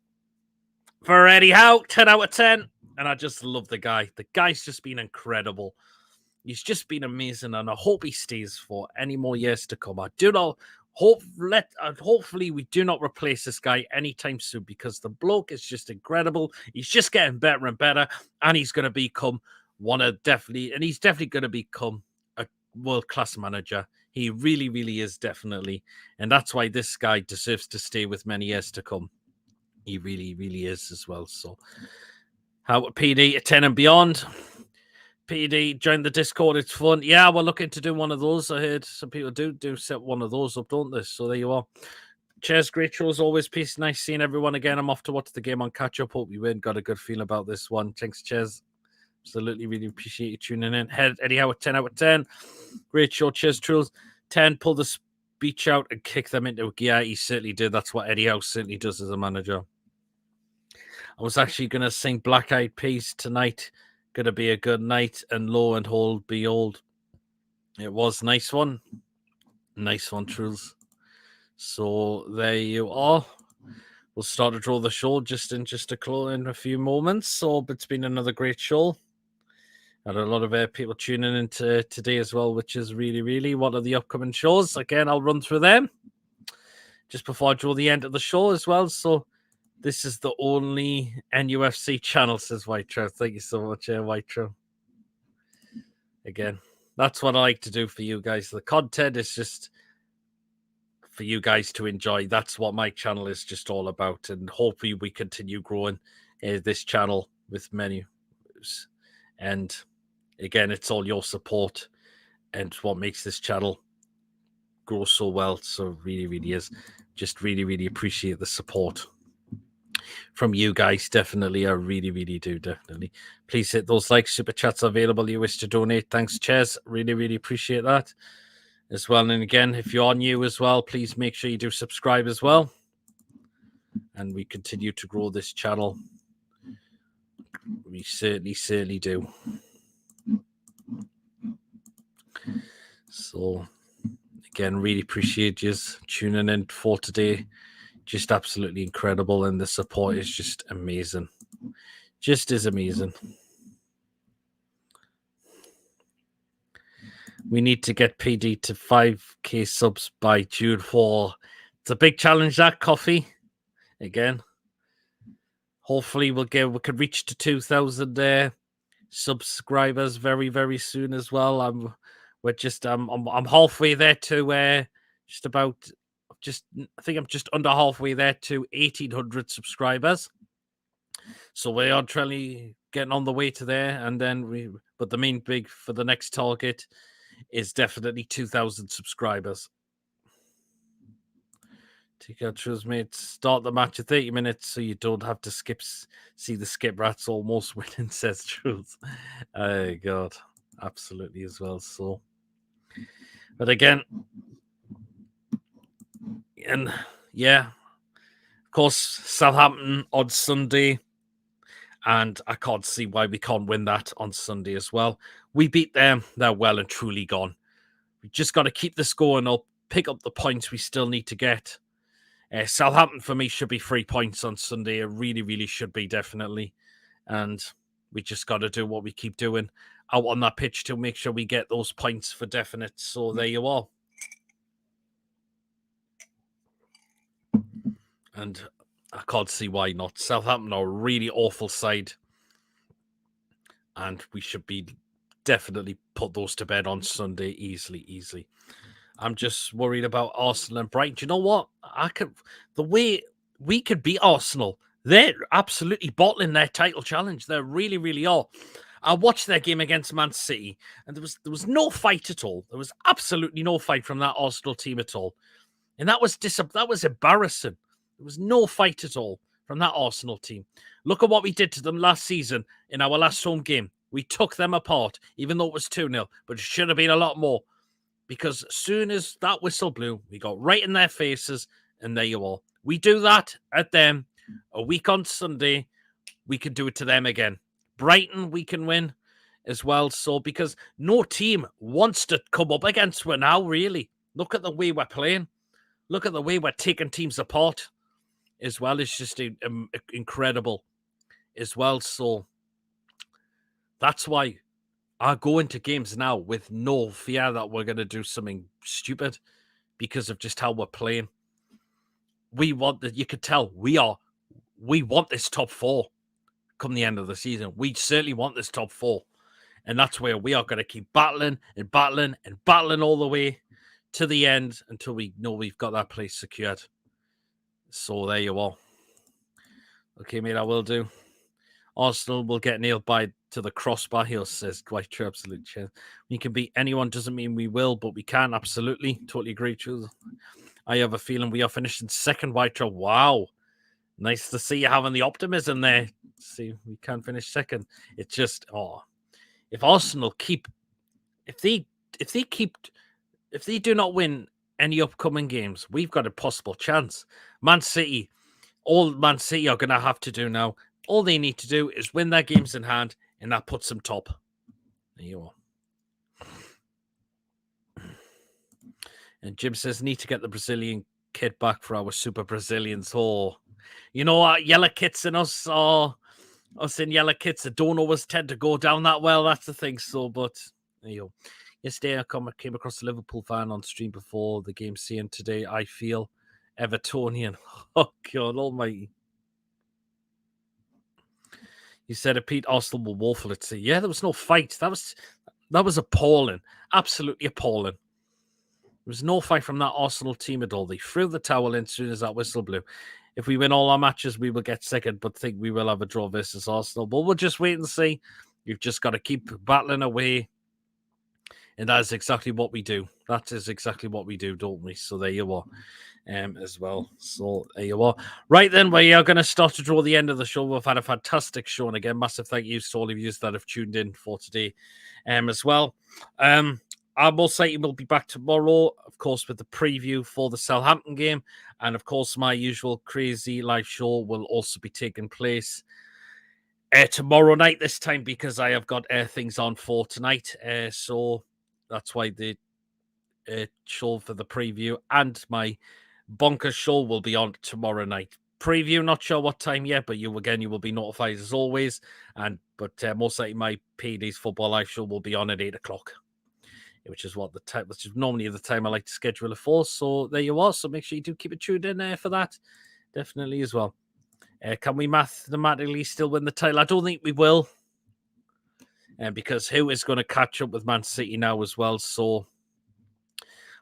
for Eddie Howe, 10 out of 10. And I just love the guy. The guy's just been incredible. He's just been amazing, and I hope he stays for any more years to come. I do not hopefully we do not replace this guy anytime soon, because the bloke is just incredible. He's just getting better and better, and he's going to become he's definitely going to become world-class manager. He really, really is, definitely. And that's why this guy deserves to stay with many years to come. He really, really is as well. So, how PD 10 and beyond? PD, join the Discord. It's fun. Yeah, we're looking to do one of those. I heard some people do set one of those up, don't they? So there you are. Cheers, great show as always. Peace. Nice seeing everyone again. I'm off to watch the game on catch up. Hope you win. Got a good feeling about this one. Thanks, cheers. Absolutely, really appreciate you tuning in. Eddie Howard, 10 out of 10. Great show. Cheers, Truls. 10, pull the speech out and kick them into gear. He certainly did. That's what Eddie Howe certainly does as a manager. I was actually going to sing Black Eyed Peas tonight. Going to be a good night, and lo and behold, it was nice one. Nice one, Truls. So there you are. We'll start to draw the show just in a few moments. So it's been another great show. Had a lot of people tuning in today as well, which is really, really one of the upcoming shows. Again, I'll run through them just before I draw the end of the show as well. So this is the only NUFC channel, says White Trout. Thank you so much, White Trout. Again, that's what I like to do for you guys. The content is just for you guys to enjoy. That's what my channel is just all about. And hopefully we continue growing this channel with many. And again, it's all your support and what makes this channel grow so well. So really, really is. Just really, really appreciate the support from you guys. Definitely. I really, really do. Definitely. Please hit those likes. Super chats available. You wish to donate. Thanks, Chairs. Really, really appreciate that as well. And again, if you are new as well, please make sure you do subscribe as well. And we continue to grow this channel. We certainly do. So again, really appreciate you tuning in for today. Just absolutely incredible, and the support is just amazing. Just is amazing. We need to get PD to 5k subs by June 4. It's a big challenge, that, Coffee. Again, hopefully we could reach to 2,000 subscribers very, very soon as well. I'm halfway there to I think I'm just under halfway there to 1,800 subscribers. So we are trying getting on the way to there, and then but the main big for the next target is definitely 2,000 subscribers. Take out Truls, mate. Start the match at 30 minutes so you don't have to see the skip rats almost winning, says Truls. Oh, God. Absolutely as well. So, but again, and yeah, of course, Southampton on Sunday. And I can't see why we can't win that on Sunday as well. We beat them. They're well and truly gone. We just got to keep this going up, pick up the points we still need to get. Southampton, for me, should be 3 points on Sunday. It really, really should be, definitely. And we just got to do what we keep doing out on that pitch to make sure we get those points for definite. So there you are. And I can't see why not. Southampton are a really awful side. And we should be definitely put those to bed on Sunday easily. I'm just worried about Arsenal and Brighton. Do you know what? The way we could beat Arsenal, they're absolutely bottling their title challenge. They really, really are. I watched their game against Man City, and there was no fight at all. There was absolutely no fight from that Arsenal team at all. And that was embarrassing. There was no fight at all from that Arsenal team. Look at what we did to them last season in our last home game. We took them apart, even though it was 2-0, but it should have been a lot more. Because as soon as that whistle blew, we got right in their faces, and there you are. We do that at them a week on Sunday, we can do it to them again. Brighton, we can win as well. So, because no team wants to come up against us now, really. Look at the way we're playing. Look at the way we're taking teams apart as well. It's just incredible as well. So, that's why I go into games now with no fear that we're going to do something stupid because of just how we're playing. You could tell we want this top 4 come the end of the season. We certainly want this top 4. And that's where we are going to keep battling and battling and battling all the way to the end until we know we've got that place secured. So there you are. Okay, mate, I will do. Arsenal will get nailed to the crossbar here, says Dwight. True, absolute chance. We can beat anyone, doesn't mean we will, but we can, absolutely. Totally agree, true. I have a feeling we are finishing second, White. Wow. Nice to see you having the optimism there. See, we can finish second. It's just, if Arsenal if they do not win any upcoming games, we've got a possible chance. All Man City are going to have to do now, all they need to do is win their games in hand, and that puts them top. There you are. And Jim says, need to get the Brazilian kit back for our super Brazilians. Oh, you know what? Yellow kits in us, us in yellow kits that don't always tend to go down that well. That's the thing. So, but there you go. Yesterday, I came across a Liverpool fan on stream before the game, saying today, I feel Evertonian. Oh, God almighty. You said it, Pete. Arsenal will woeful at sea. Yeah, there was no fight. That was appalling. Absolutely appalling. There was no fight from that Arsenal team at all. They threw the towel in as soon as that whistle blew. If we win all our matches, we will get second, but think we will have a draw versus Arsenal. But we'll just wait and see. You've just got to keep battling away. And that is exactly what we do. That is exactly what we do, don't we? So there you are. As well. So there you are. Right then, we are going to start to draw the end of the show. We've had a fantastic show. And again, massive thank you to all of you that have tuned in for today as well. Our most likely will be back tomorrow, of course, with the preview for the Southampton game. And of course, my usual crazy live show will also be taking place tomorrow night this time, because I have got things on for tonight. So that's why the show for the preview and my bonkers show will be on tomorrow night. Preview, not sure what time yet, but you will be notified as always. But most likely my PD's football live show will be on at 8 o'clock, which is normally the time I like to schedule it for. So there you are. So make sure you do keep it tuned in there for that. Definitely as well. Can we mathematically still win the title? I don't think we will. Because who is going to catch up with Man City now as well? So,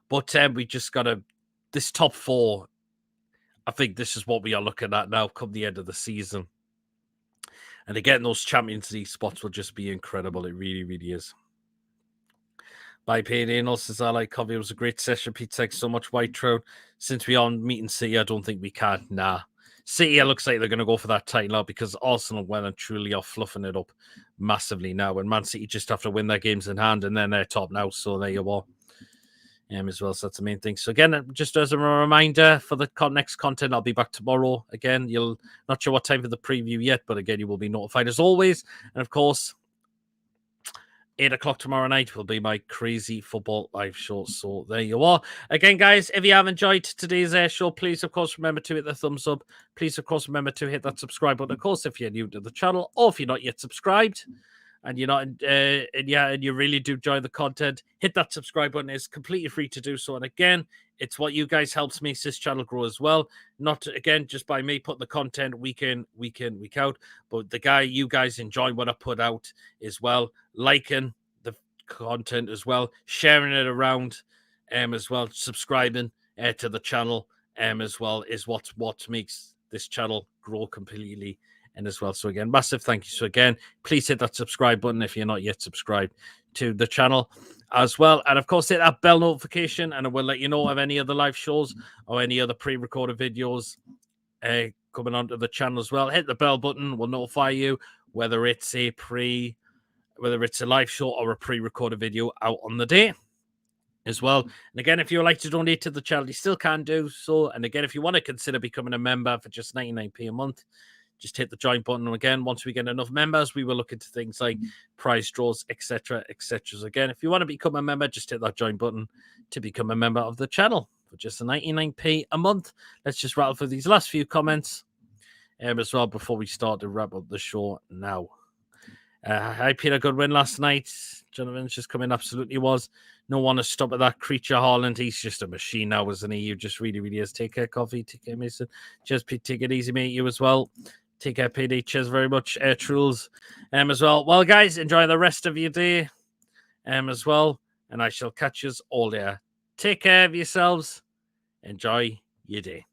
but we just got this top four. I think this is what we are looking at now come the end of the season. And again, those Champions League spots will just be incredible. It really, really is. By Payday and says, I like coffee. It was a great session. Pete, thanks so much, White Trout. Since we are meeting City, I don't think we can. Nah. City, it looks like they're going to go for that title now, because Arsenal well and truly are fluffing it up massively now. And Man City just have to win their games in hand, and then they're top now. So there you are. As well, so that's the main thing. So again, just as a reminder for the next content, I'll be back tomorrow. Again, you'll not sure what time for the preview yet, but again, you will be notified as always. And of course, 8 o'clock tomorrow night will be my crazy football live show. So there you are. Again, guys, if you have enjoyed today's show, please, of course, remember to hit the thumbs up. Please, of course, remember to hit that subscribe button. Of course, if you're new to the channel, or if you're not yet subscribed, and you're not, and you really do enjoy the content, hit that subscribe button. It's completely free to do so. And again, it's what you guys helps me this channel grow as well. Not again just by me putting the content week in, week out, but you guys enjoy what I put out as well, liking the content as well, sharing it around, as well, subscribing to the channel, as well, is what makes this channel grow completely. And as well, so again, massive thank you. So again, please hit that subscribe button if you're not yet subscribed to the channel as well. And of course, hit that bell notification, and it will let you know of any other live shows or any other pre-recorded videos coming onto the channel as well. Hit the bell button, will notify you whether it's a live show or a pre-recorded video out on the day as well. And again, if you would like to donate to the channel, you still can do so. And again, if you want to consider becoming a member for just 99p a month, just hit the join button. And again, once we get enough members, we will look into things like prize draws, etc., etc. So again, if you want to become a member, just hit that join button to become a member of the channel for just a 99p a month. Let's just rattle through these last few comments as well before we start to wrap up the show now. Hi, Peter. Good win last night. Jonathan's just come in. Absolutely was. No one to stop at that creature, Haaland. He's just a machine now, isn't he? You just really, really is. Take care, Coffee. Take care, Mason. Just take it easy, mate. You as well. Take care, PD. Cheers very much. Truls as well. Well, guys, enjoy the rest of your day as well. And I shall catch you all there. Take care of yourselves. Enjoy your day.